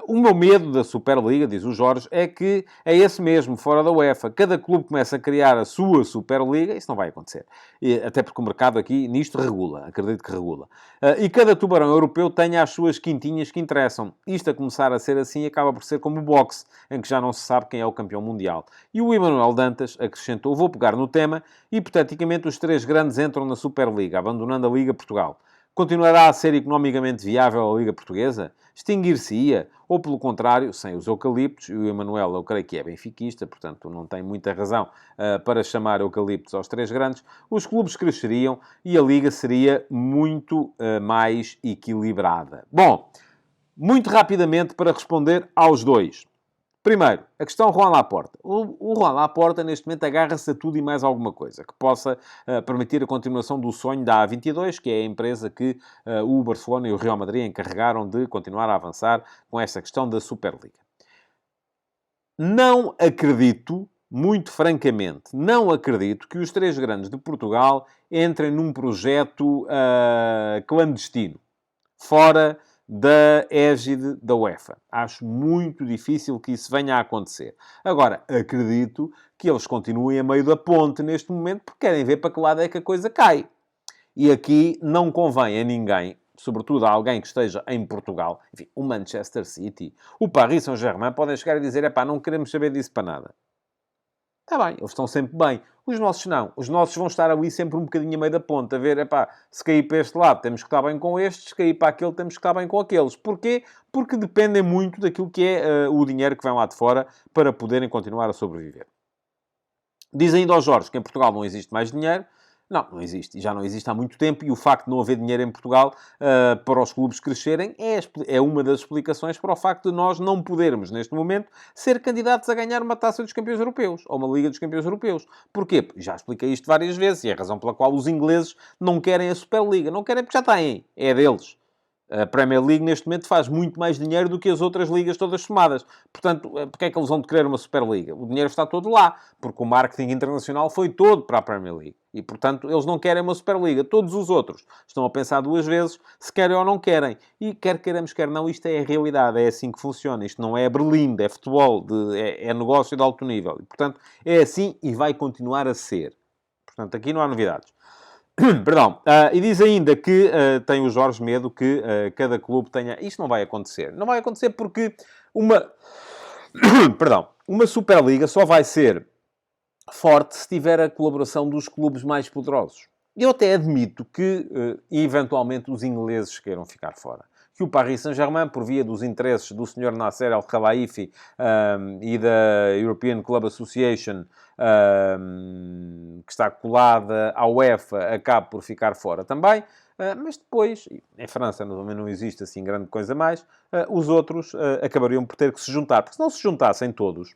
O meu medo da Superliga, diz o Jorge, é que é esse mesmo, fora da UEFA. Cada clube começa a criar a sua Superliga, isso não vai acontecer. Até porque o mercado aqui, nisto, regula. Acredito que regula. E cada tubarão europeu tenha as suas quintinhas que interessam. Isto a começar a ser assim acaba por ser como o boxe, em que já não se sabe quem é o campeão mundial. E o Emanuel Dantas acrescentou: vou pegar no tema, hipoteticamente os 3 grandes entram na Superliga, abandonando a Liga Portugal. Continuará a ser economicamente viável a Liga Portuguesa? Extinguir-se-ia? Ou, pelo contrário, sem os eucaliptos, e o Emanuel, eu creio que é benfiquista, portanto não tem muita razão para chamar eucaliptos aos 3 grandes, os clubes cresceriam e a Liga seria muito mais equilibrada. Bom, muito rapidamente para responder aos dois. Primeiro, a questão Juan Laporta. O Juan Laporta, neste momento, agarra-se a tudo e mais alguma coisa que possa permitir a continuação do sonho da A22, que é a empresa que o Barcelona e o Real Madrid encarregaram de continuar a avançar com esta questão da Superliga. Não acredito, muito francamente, não acredito que os 3 grandes de Portugal entrem num projeto clandestino, fora da égide da UEFA. Acho muito difícil que isso venha a acontecer. Agora, acredito que eles continuem a meio da ponte neste momento porque querem ver para que lado é que a coisa cai. E aqui não convém a ninguém, sobretudo a alguém que esteja em Portugal, enfim, o Manchester City, o Paris Saint-Germain, podem chegar e dizer: epá, não queremos saber disso para nada. Está bem, eles estão sempre bem. Os nossos não. Os nossos vão estar ali sempre um bocadinho a meio da ponta, a ver, epá, se cair para este lado temos que estar bem com estes, se cair para aquele temos que estar bem com aqueles. Porquê? Porque dependem muito daquilo que é o dinheiro que vem lá de fora para poderem continuar a sobreviver. Diz ainda ao Jorge que em Portugal não existe mais dinheiro. Não, não existe. E já não existe há muito tempo. E o facto de não haver dinheiro em Portugal para os clubes crescerem é uma das explicações para o facto de nós não podermos, neste momento, ser candidatos a ganhar uma taça dos campeões europeus. Ou uma Liga dos Campeões Europeus. Porquê? Já expliquei isto várias vezes. E é a razão pela qual os ingleses não querem a Superliga. Não querem porque já têm. É deles. A Premier League, neste momento, faz muito mais dinheiro do que as outras ligas todas somadas. Portanto, porque é que eles vão de querer uma Superliga? O dinheiro está todo lá. Porque o marketing internacional foi todo para a Premier League. E, portanto, eles não querem uma Superliga. Todos os outros estão a pensar duas vezes se querem ou não querem. E quer queiramos, quer não, isto é a realidade. É assim que funciona. Isto não é Berlim, é futebol, é negócio de alto nível. E, portanto, é assim e vai continuar a ser. Portanto, aqui não há novidades. Perdão. E diz ainda que tem o Jorge medo que cada clube tenha... Isto não vai acontecer. Não vai acontecer porque Perdão. Uma Superliga só vai ser forte se tiver a colaboração dos clubes mais poderosos. Eu até admito que, eventualmente, os ingleses queiram ficar fora. Que o Paris Saint-Germain, por via dos interesses do Sr. Nasser El-Khelaifi e da European Club Association, que está colada à UEFA, acabe por ficar fora também. Mas depois, em França também não existe assim grande coisa mais, os outros acabariam por ter que se juntar. Porque se não se juntassem todos,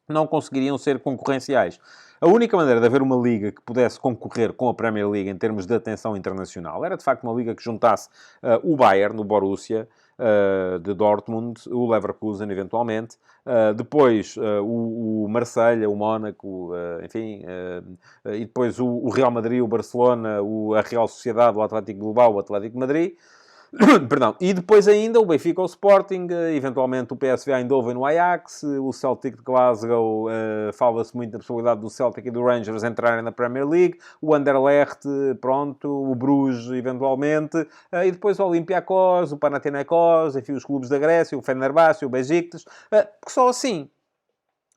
não conseguiriam ser concorrenciais. A única maneira de haver uma liga que pudesse concorrer com a Premier League em termos de atenção internacional era, de facto, uma liga que juntasse o Bayern, o Borussia, de Dortmund, o Leverkusen, eventualmente, depois o Marselha, o Mónaco, enfim, e depois o Real Madrid, o Barcelona, a Real Sociedade, o Atlético de Bilbao, o Atlético de Madrid. Perdão. E depois ainda o Benfica, o Sporting, eventualmente o PSV Eindhoven, no Ajax, o Celtic de Glasgow, fala-se muito da possibilidade do Celtic e do Rangers entrarem na Premier League, o Anderlecht, pronto, o Bruges, eventualmente, e depois o Olympiacos, o Panathinaikos, enfim, os clubes da Grécia, o Fenerbahçe, o Besiktas, porque só assim,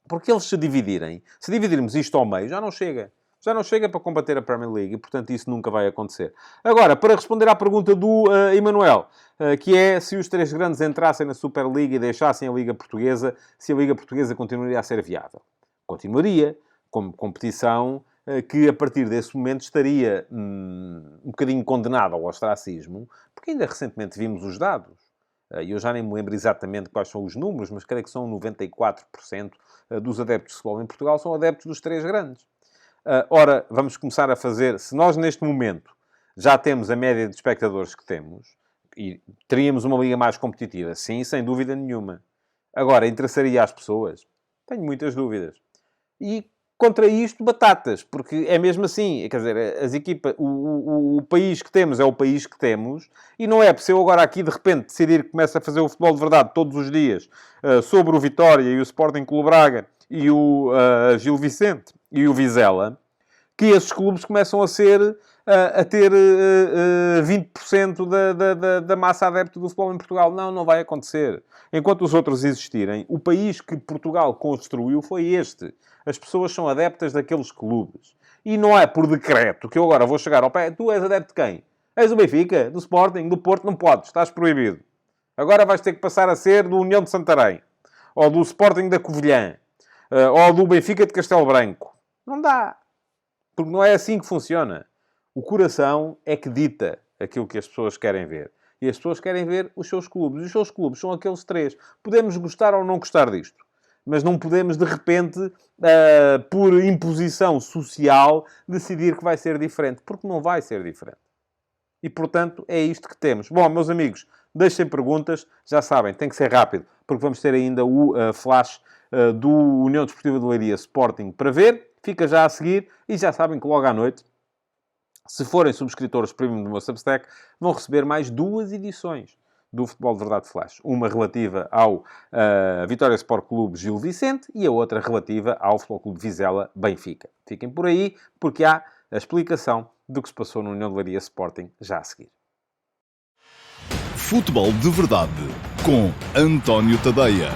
porque eles se dividirmos isto ao meio, já não chega. Já não chega para combater a Premier League e, portanto, isso nunca vai acontecer. Agora, para responder à pergunta do Emanuel, que é se os três grandes entrassem na Superliga e deixassem a Liga Portuguesa, se a Liga Portuguesa continuaria a ser viável. Continuaria, como competição que, a partir desse momento, estaria um bocadinho condenada ao ostracismo, porque ainda recentemente vimos os dados. E eu já nem me lembro exatamente quais são os números, mas creio que são 94% dos adeptos de futebol em Portugal são adeptos dos três grandes. Ora, vamos começar a fazer... Se nós, neste momento, já temos a média de espectadores que temos, e teríamos uma liga mais competitiva, sim, sem dúvida nenhuma. Agora, interessaria às pessoas? Tenho muitas dúvidas. E, contra isto, batatas, porque é mesmo assim. Quer dizer, as equipas... O país que temos é o país que temos, e não é por se eu agora aqui, de repente, decidir que começo a fazer o futebol de verdade todos os dias, sobre o Vitória e o Sporting Clube Braga, e o Gil Vicente e o Vizela, que esses clubes começam a ter 20% da massa adepta do futebol em Portugal. Não, não vai acontecer. Enquanto os outros existirem, o país que Portugal construiu foi este. As pessoas são adeptas daqueles clubes. E não é por decreto que eu agora vou chegar ao pé. Tu és adepto de quem? És do Benfica, do Sporting, do Porto? Não podes, estás proibido. Agora vais ter que passar a ser do União de Santarém. Ou do Sporting da Covilhã. Ou do Benfica de Castelo Branco. Não dá. Porque não é assim que funciona. O coração é que dita aquilo que as pessoas querem ver. E as pessoas querem ver os seus clubes. E os seus clubes são aqueles três. Podemos gostar ou não gostar disto. Mas não podemos, de repente, por imposição social, decidir que vai ser diferente. Porque não vai ser diferente. E, portanto, é isto que temos. Bom, meus amigos, deixem perguntas. Já sabem, tem que ser rápido. Porque vamos ter ainda o flash do União Desportiva de Leiria Sporting para ver. Fica já a seguir. E já sabem que logo à noite, se forem subscritores premium do meu Substack, vão receber mais 2 edições do Futebol de Verdade Flash. Uma relativa ao Vitória Sport Clube Gil Vicente e a outra relativa ao Futebol Clube Vizela Benfica. Fiquem por aí, porque há a explicação do que se passou no União de Leiria Sporting já a seguir. Futebol de Verdade com António Tadeia.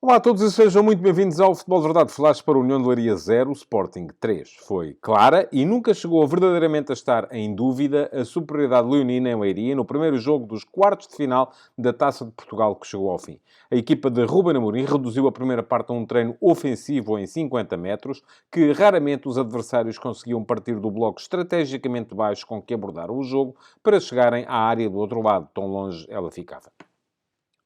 Olá a todos e sejam muito bem-vindos ao Futebol de Verdade Flash para o União de Leiria 0, Sporting 3. Foi clara e nunca chegou verdadeiramente a estar em dúvida a superioridade leonina em Leiria no primeiro jogo dos quartos de final da Taça de Portugal que chegou ao fim. A equipa de Ruben Amorim reduziu a primeira parte a um treino ofensivo em 50 metros que raramente os adversários conseguiam partir do bloco estrategicamente baixo com que abordaram o jogo para chegarem à área do outro lado, tão longe ela ficava.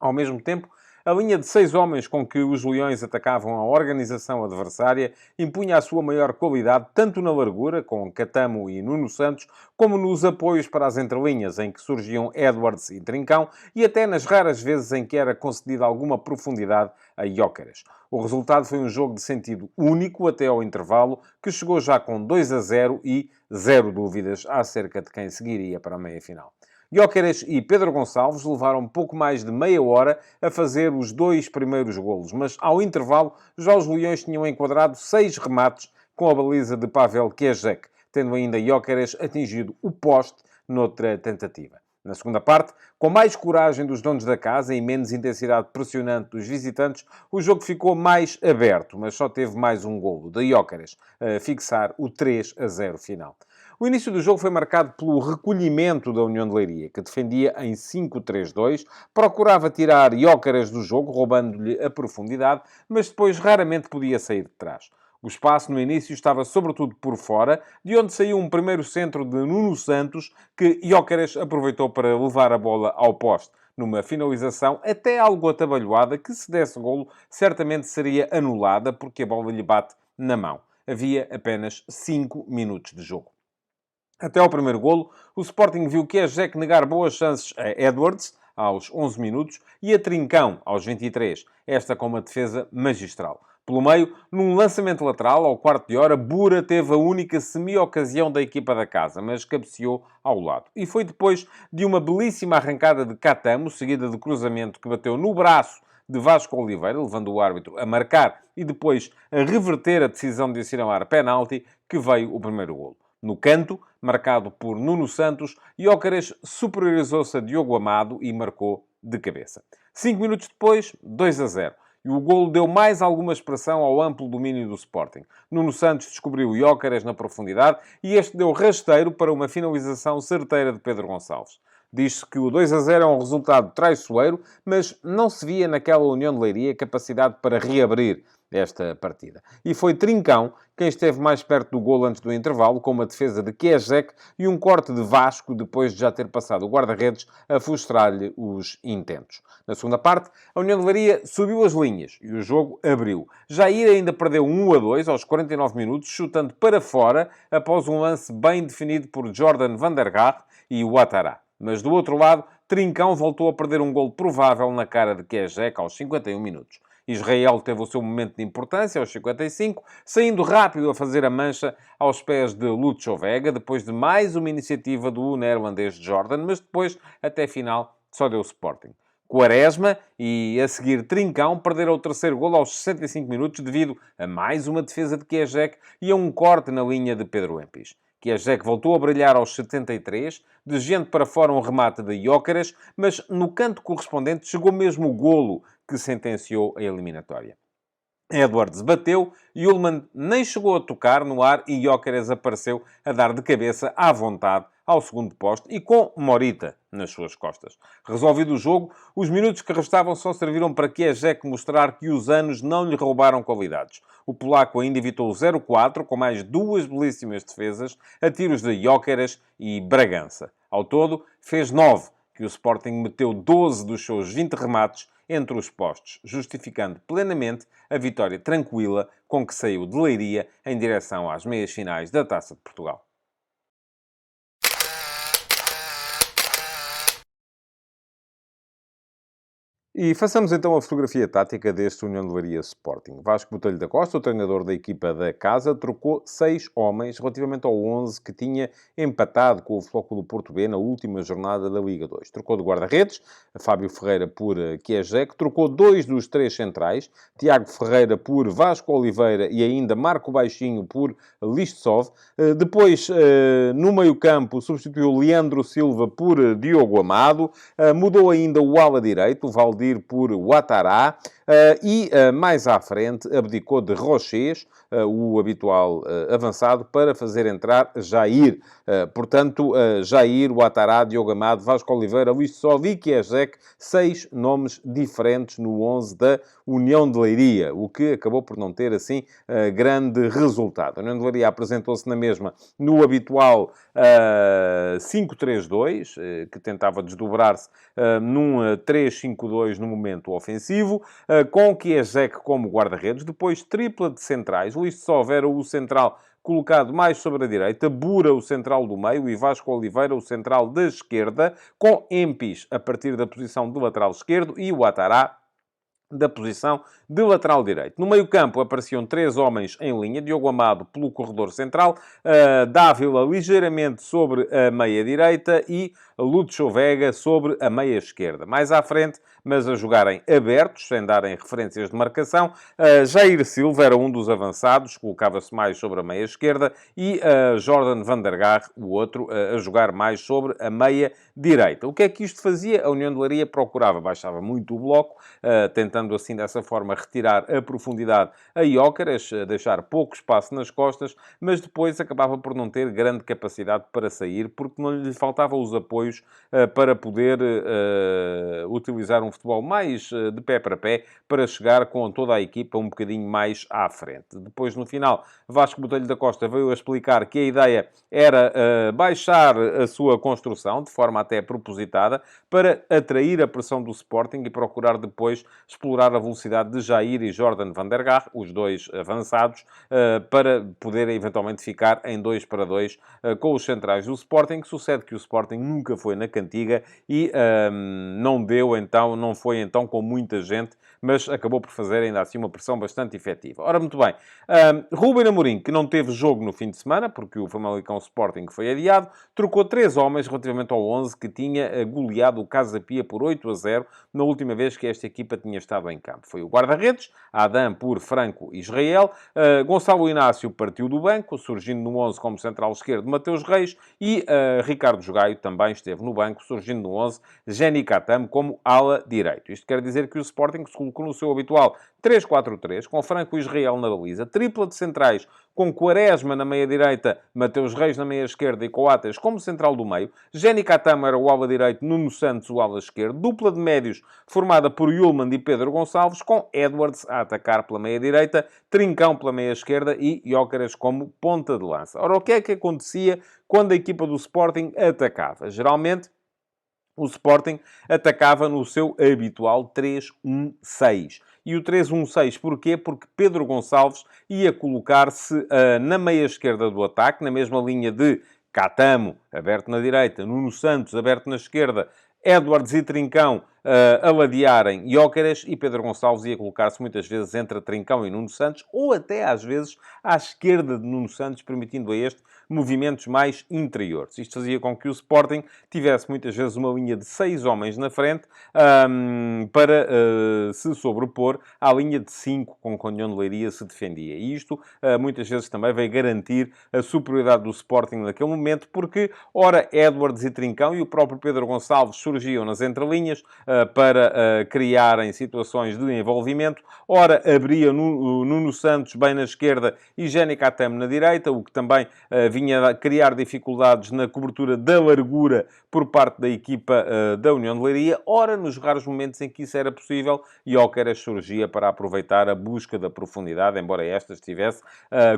Ao mesmo tempo, a linha de 6 homens com que os Leões atacavam a organização adversária impunha a sua maior qualidade tanto na largura, com Catamo e Nuno Santos, como nos apoios para as entrelinhas, em que surgiam Edwards e Trincão, e até nas raras vezes em que era concedida alguma profundidade a Gyökeres. O resultado foi um jogo de sentido único até ao intervalo, que chegou já com 2-0 e zero dúvidas acerca de quem seguiria para a meia-final. Gyökeres e Pedro Gonçalves levaram pouco mais de meia hora a fazer os 2 primeiros golos, mas ao intervalo já os Leões tinham enquadrado 6 remates com a baliza de Pavel Kierzek, tendo ainda Gyökeres atingido o poste noutra tentativa. Na segunda parte, com mais coragem dos donos da casa e menos intensidade pressionante dos visitantes, o jogo ficou mais aberto, mas só teve mais um golo de Gyökeres a fixar o 3-0 final. O início do jogo foi marcado pelo recolhimento da União de Leiria, que defendia em 5-3-2, procurava tirar Gyökeres do jogo, roubando-lhe a profundidade, mas depois raramente podia sair de trás. O espaço no início estava sobretudo por fora, de onde saiu um primeiro centro de Nuno Santos, que Gyökeres aproveitou para levar a bola ao poste, numa finalização até algo atabalhoada, que se desse golo, certamente seria anulada, porque a bola lhe bate na mão. Havia apenas 5 minutos de jogo. Até ao primeiro golo, o Sporting viu Kierzek negar boas chances a Edwards, aos 11 minutos, e a Trincão, aos 23, esta com uma defesa magistral. Pelo meio, num lançamento lateral, ao quarto de hora, Bura teve a única semi-ocasião da equipa da casa, mas cabeceou ao lado. E foi depois de uma belíssima arrancada de Catamo, seguida de cruzamento que bateu no braço de Vasco Oliveira, levando o árbitro a marcar e depois a reverter a decisão de assinalar penalti, que veio o primeiro golo. No canto, marcado por Nuno Santos, Gyökeres superiorizou-se a Diogo Amado e marcou de cabeça. 5 minutos depois, 2-0. E o golo deu mais alguma expressão ao amplo domínio do Sporting. Nuno Santos descobriu o Gyökeres na profundidade e este deu rasteiro para uma finalização certeira de Pedro Gonçalves. Diz-se que o 2-0 é um resultado traiçoeiro, mas não se via naquela União de Leiria capacidade para reabrir esta partida. E foi Trincão quem esteve mais perto do golo antes do intervalo, com uma defesa de Kierzek e um corte de Vasco, depois de já ter passado o guarda-redes a frustrar-lhe os intentos. Na segunda parte, a União de Leiria subiu as linhas e o jogo abriu. Jair ainda perdeu 1-2 aos 49 minutos, chutando para fora, após um lance bem definido por Jordan van der Gaag e Ouattara. Mas do outro lado, Trincão voltou a perder um golo provável na cara de Kierzek aos 51 minutos. Israel teve o seu momento de importância aos 55, saindo rápido a fazer a mancha aos pés de Lúcio Vega, depois de mais uma iniciativa do neerlandês Jordan, mas depois, até final, só deu Sporting. Quaresma e, a seguir, Trincão perderam o terceiro golo aos 65 minutos devido a mais uma defesa de Kierzek e a um corte na linha de Pedro Empis. Kierzek voltou a brilhar aos 73, de gente para fora um remate de Gyökeres, mas no canto correspondente chegou mesmo o golo que sentenciou a eliminatória. Edwards bateu, Ullmann nem chegou a tocar no ar e Gyökeres apareceu a dar de cabeça à vontade ao segundo poste e com Morita nas suas costas. Resolvido o jogo, os minutos que restavam só serviram para Kierzek mostrar que os anos não lhe roubaram qualidades. O polaco ainda evitou o 0-4, com mais 2 belíssimas defesas, a tiros de Gyökeres e Bragança. Ao todo, fez 9, que o Sporting meteu 12 dos seus 20 remates entre os postos, justificando plenamente a vitória tranquila com que saiu de Leiria em direção às meias finais da Taça de Portugal. E façamos então a fotografia tática deste União de Leiria Sporting. Vasco Botelho da Costa, o treinador da equipa da casa, trocou 6 homens relativamente ao 11 que tinha empatado com o Flóculo Porto B na última jornada da Liga 2. Trocou de guarda-redes, Fábio Ferreira por Kierzek, trocou 2 dos 3 centrais, Tiago Ferreira por Vasco Oliveira e ainda Marco Baixinho por Listsov. Depois, no meio-campo, substituiu Leandro Silva por Diogo Amado, mudou ainda o ala direito, o Valdir Valdir por Ouattara e, mais à frente, abdicou de Rochês, o habitual avançado, para fazer entrar Jair. Portanto, Jair, Ouattara, Diogo Amado, Vasco Oliveira, Luís Sol e Kiesek, 6 nomes diferentes no 11 da União de Leiria, o que acabou por não ter, assim, grande resultado. A União de Leiria apresentou-se na mesma no habitual 5-3-2, que tentava desdobrar-se num 3-5-2 no momento ofensivo, com Kiesek como guarda-redes, depois tripla de centrais, Luís Sol era o central colocado mais sobre a direita, Bura, o central do meio, e Vasco Oliveira, o central da esquerda, com Empis a partir da posição de lateral esquerdo e o Ouattara da posição de lateral direito. No meio-campo apareciam 3 homens em linha, Diogo Amado pelo corredor central, Dávila ligeiramente sobre a meia-direita e Lúcio Vega sobre a meia-esquerda. Mais à frente, mas a jogarem abertos, sem darem referências de marcação, Jair Silva era um dos avançados, colocava-se mais sobre a meia-esquerda, e Jordan van der Gaar, o outro, a jogar mais sobre a meia-direita. O que é que isto fazia? A União de Leiria procurava, baixava muito o bloco, tentando assim, dessa forma, retirar a profundidade a Gyökeres, deixar pouco espaço nas costas, mas depois acabava por não ter grande capacidade para sair, porque não lhe faltavam os apoios para poder utilizar um futebol mais de pé para pé, para chegar com toda a equipa um bocadinho mais à frente. Depois, no final, Vasco Botelho da Costa veio a explicar que a ideia era baixar a sua construção, de forma até propositada, para atrair a pressão do Sporting e procurar depois explorar a velocidade de Jair e Jordan van der Gaar, os dois avançados, para poderem eventualmente ficar em 2-2 com os centrais do Sporting. Sucede que o Sporting nunca foi na cantiga e não foi então com muita gente, mas acabou por fazer ainda assim uma pressão bastante efetiva. Ora, muito bem, Ruben Amorim, que não teve jogo no fim de semana, porque o Famalicão Sporting foi adiado, trocou 3 homens relativamente ao 11 que tinha goleado o Casa Pia por 8-0 na última vez que esta equipa tinha estado em campo. Foi o guarda-redes, Adam por Franco Israel, Gonçalo Inácio partiu do banco, surgindo no 11 como central esquerdo Mateus Reis, e Ricardo Jogaio também esteve no banco, surgindo no 11 Jenny Katam como ala direito. Isto quer dizer que o Sporting se colocou no seu habitual 3-4-3, com Franco Israel na baliza, tripla de centrais, com Quaresma na meia-direita, Mateus Reis na meia-esquerda e Coates como central do meio. Jenny Katam era o ala direito, Nuno Santos o ala esquerdo. Dupla de médios formada por Yulman e Pedro Gonçalves, com Edwards a atacar pela meia-direita, Trincão pela meia-esquerda e Gyökeres como ponta de lança. Ora, o que é que acontecia quando a equipa do Sporting atacava? Geralmente, o Sporting atacava no seu habitual 3-1-6. E o 3-1-6 porquê? Porque Pedro Gonçalves ia colocar-se na meia-esquerda do ataque, na mesma linha de Catamo, aberto na direita, Nuno Santos, aberto na esquerda, Edwards e Trincão a ladearem Gyökeres, e Pedro Gonçalves ia colocar-se muitas vezes entre Trincão e Nuno Santos, ou até às vezes à esquerda de Nuno Santos, permitindo a este movimentos mais interiores. Isto fazia com que o Sporting tivesse muitas vezes uma linha de 6 homens na frente para se sobrepor à linha de 5 com que a União de Leiria se defendia. E isto muitas vezes também veio garantir a superioridade do Sporting naquele momento, porque ora Edwards e Trincão e o próprio Pedro Gonçalves surgiam nas entrelinhas para criarem situações de envolvimento, ora abria Nuno Santos bem na esquerda e Jenny Katam na direita, o que também vinha a criar dificuldades na cobertura da largura por parte da equipa da União de Leiria. Ora, nos raros momentos em que isso era possível, Gyökeres surgia para aproveitar a busca da profundidade, embora esta estivesse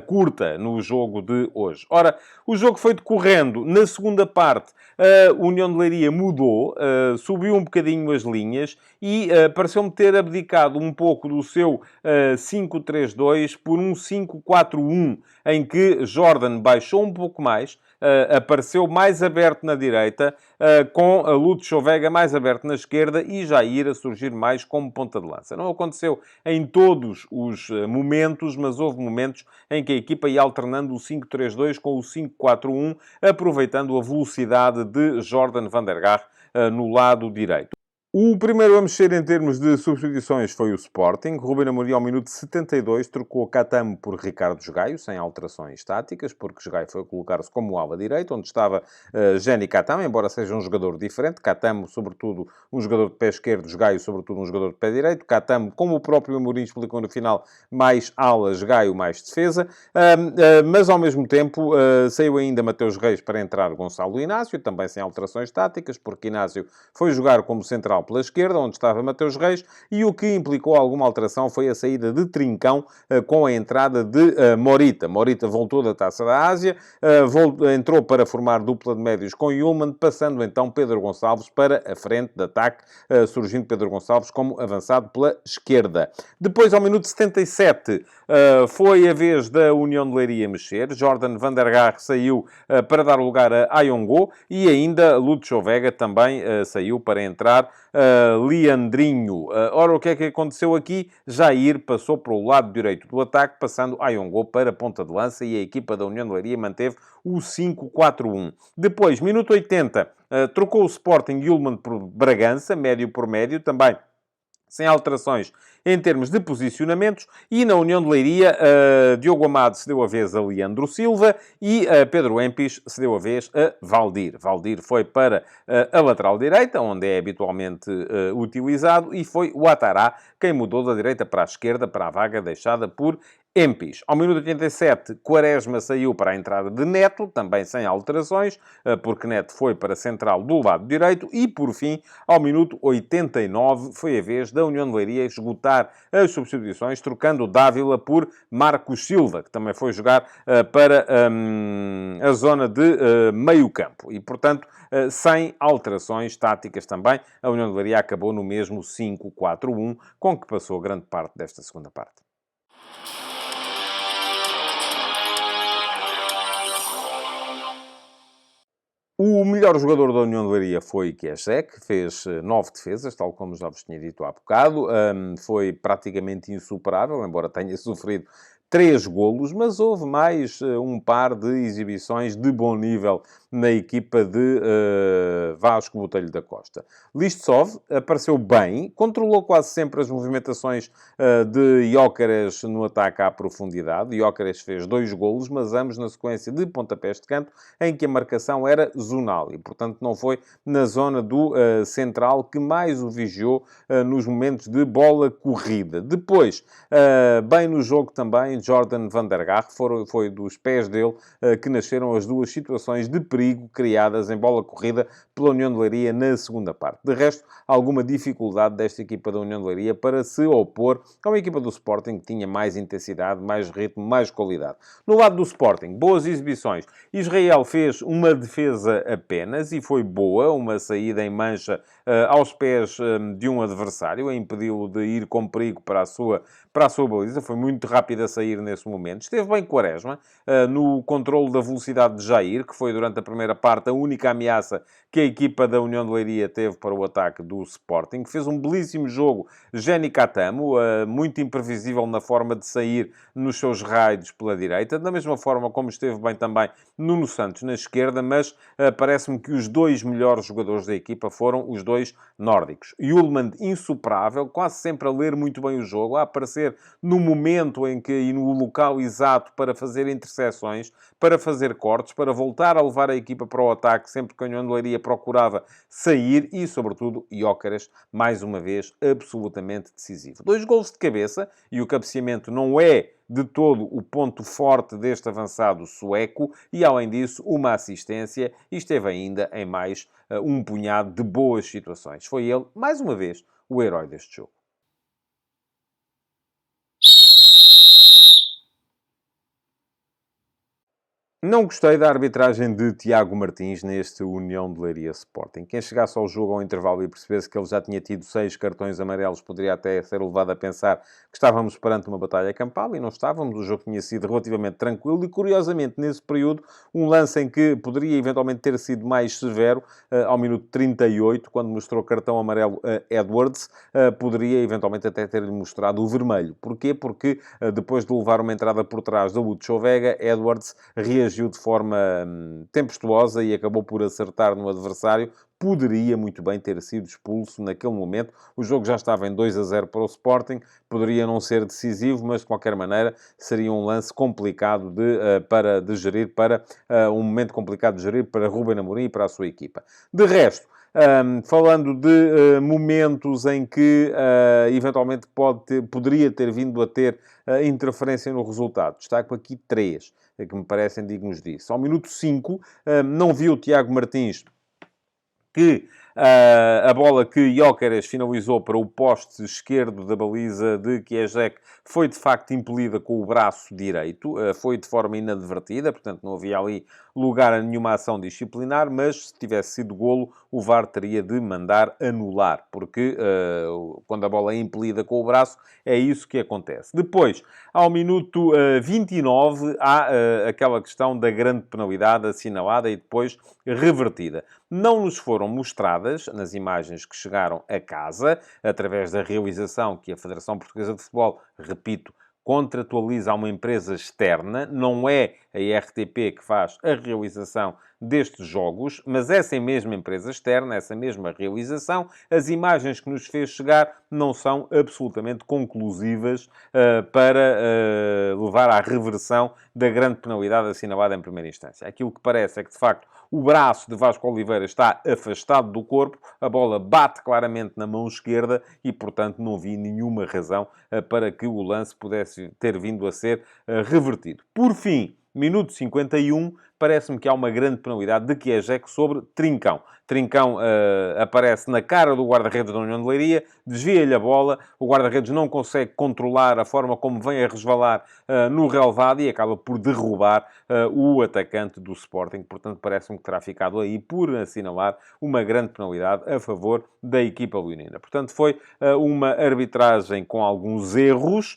curta no jogo de hoje. Ora, o jogo foi decorrendo. Na segunda parte, a União de Leiria mudou, subiu um bocadinho as linhas e pareceu-me ter abdicado um pouco do seu 5-3-2 por um 5-4-1, em que Jordan baixou um pouco mais, apareceu mais aberto na direita, com a Lúcio Vega mais aberto na esquerda e Jair a surgir mais como ponta de lança. Não aconteceu em todos os momentos, mas houve momentos em que a equipa ia alternando o 5-3-2 com o 5-4-1, aproveitando a velocidade de Jordan van der Gaar no lado direito. O primeiro a mexer em termos de substituições foi o Sporting. Ruben Amorim, ao minuto 72, trocou Catamo por Ricardo Jogaio, sem alterações táticas, porque Jogaio foi colocar-se como ala direito, onde estava Jenny Catamo, embora seja um jogador diferente. Catamo, sobretudo, um jogador de pé esquerdo, Jogaio, sobretudo, um jogador de pé direito. Catamo, como o próprio Amorim explicou no final, mais ala, Jogaio mais defesa. Mas, ao mesmo tempo, saiu ainda Mateus Reis para entrar Gonçalo Inácio, também sem alterações táticas, porque Inácio foi jogar como central pela esquerda, onde estava Mateus Reis, e o que implicou alguma alteração foi a saída de Trincão com a entrada de Morita. Morita voltou da Taça da Ásia, entrou para formar dupla de médios com Yulman, passando então Pedro Gonçalves para a frente de ataque, surgindo Pedro Gonçalves como avançado pela esquerda. Depois, ao minuto 77, foi a vez da União de Leiria mexer. Jordan van der Gaag saiu para dar lugar a Ayongo, e ainda Lúcio Vega também saiu para entrar Leandrinho. Ora, o que é que aconteceu aqui? Jair passou para o lado direito do ataque, passando Ayongo para a ponta de lança, e a equipa da União de Leiria manteve o 5-4-1. Depois, minuto 80, trocou o Sporting Yulman por Bragança, médio por médio, também sem alterações em termos de posicionamentos, e na União de Leiria, Diogo Amado cedeu a vez a Leandro Silva e Pedro Empis cedeu a vez a Valdir. Valdir foi para a lateral direita, onde é habitualmente utilizado, e foi o Atará quem mudou da direita para a esquerda, para a vaga deixada por Empis. Ao minuto 87, Quaresma saiu para a entrada de Neto, também sem alterações, porque Neto foi para a central do lado direito. E, por fim, ao minuto 89, foi a vez da União de Leiria esgotar as substituições, trocando Dávila por Marcos Silva, que também foi jogar para a zona de meio campo. E, portanto, sem alterações táticas também, a União de Leiria acabou no mesmo 5-4-1, com que passou grande parte desta segunda parte. O melhor jogador da União de Leiria foi Kieschek, que fez 9 defesas, tal como já vos tinha dito há bocado. Foi praticamente insuperável, embora tenha sofrido 3 golos, mas houve mais um par de exibições de bom nível na equipa de Vasco Botelho da Costa. Listsov apareceu bem, controlou quase sempre as movimentações de Gyökeres no ataque à profundidade. Gyökeres fez 2 golos, mas ambos na sequência de pontapés de canto, em que a marcação era zonal e, portanto, não foi na zona do central que mais o vigiou nos momentos de bola corrida. Depois, bem no jogo também, Jordan van der Gaag, foi dos pés dele que nasceram as duas situações de perigo criadas em bola corrida pela União de Leiria na segunda parte. De resto, alguma dificuldade desta equipa da União de Leiria para se opor a uma equipa do Sporting que tinha mais intensidade, mais ritmo, mais qualidade. No lado do Sporting, boas exibições. Israel fez uma defesa apenas e foi boa, uma saída em mancha aos pés de um adversário, a impedi-lo de ir com perigo para a sua baliza. Foi muito rápido a sair nesse momento. Esteve bem Quaresma no controle da velocidade de Jair, que foi durante a primeira parte a única ameaça que a equipa da União de Leiria teve para o ataque do Sporting. Fez um belíssimo jogo Jenny Catamo, muito imprevisível na forma de sair nos seus raids pela direita, da mesma forma como esteve bem também Nuno Santos na esquerda, mas parece-me que os dois melhores jogadores da equipa foram os dois nórdicos. Yulman insuperável, quase sempre a ler muito bem o jogo, a aparecer no momento em que e no local exato para fazer interseções, para fazer cortes, para voltar a levar a equipa para o ataque sempre que a União de Leiria procurava sair, e, sobretudo, Gyökeres, mais uma vez, absolutamente decisivo. 2 golos de cabeça, e o cabeceamento não é de todo o ponto forte deste avançado sueco, e, além disso, uma assistência, e esteve ainda em mais um punhado de boas situações. Foi ele, mais uma vez, o herói deste jogo. Não gostei da arbitragem de Tiago Martins neste União de Leiria Sporting. Quem chegasse ao jogo ao intervalo e percebesse que ele já tinha tido 6 cartões amarelos poderia até ser levado a pensar que estávamos perante uma batalha campal, e não estávamos. O jogo tinha sido relativamente tranquilo e, curiosamente, nesse período, um lance em que poderia eventualmente ter sido mais severo, ao minuto 38, quando mostrou cartão amarelo a Edwards, poderia eventualmente até ter-lhe mostrado o vermelho. Porquê? Porque depois de levar uma entrada por trás da Lúcio Vega, Edwards reagiu reagiu de forma tempestuosa e acabou por acertar no adversário. Poderia muito bem ter sido expulso naquele momento. O jogo já estava em 2-0 para o Sporting, poderia não ser decisivo, mas de qualquer maneira seria um lance complicado de gerir, um momento complicado de gerir para Ruben Amorim e para a sua equipa. De resto, falando de momentos em que eventualmente poderia ter vindo a ter interferência no resultado, destaco aqui 3 que me parecem dignos disso. Ao minuto 5, não vi o Tiago Martins que a bola que Gyökeres finalizou para o poste esquerdo da baliza de Kiežek foi de facto impelida com o braço direito, foi de forma inadvertida, portanto não havia ali lugar a nenhuma ação disciplinar, mas se tivesse sido golo, o VAR teria de mandar anular, porque quando a bola é impelida com o braço, é isso que acontece. Depois, ao minuto 29, há aquela questão da grande penalidade assinalada e depois revertida. Não nos foram mostradas, nas imagens que chegaram a casa, através da realização que a Federação Portuguesa de Futebol, repito, contratualiza a uma empresa externa, não é a RTP que faz a realização destes jogos, mas essa mesma empresa externa, essa mesma realização, as imagens que nos fez chegar não são absolutamente conclusivas para levar à reversão da grande penalidade assinalada em primeira instância. Aquilo que parece é que, de facto, o braço de Vasco Oliveira está afastado do corpo, a bola bate claramente na mão esquerda e, portanto, não vi nenhuma razão para que o lance pudesse ter vindo a ser revertido. Por fim, minuto 51, parece-me que há uma grande penalidade de Kiežek sobre Trincão. Trincão aparece na cara do guarda-redes da União de Leiria, desvia-lhe a bola, o guarda-redes não consegue controlar a forma como vem a resvalar no relvado e acaba por derrubar o atacante do Sporting. Portanto, parece-me que terá ficado aí por assinalar uma grande penalidade a favor da equipa leonina. Portanto, foi uma arbitragem com alguns erros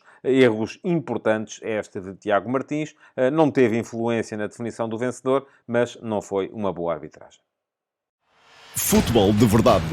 importantes, esta de Tiago Martins. Não teve influência na definição do vencedor, mas não foi uma boa arbitragem. Futebol de Verdade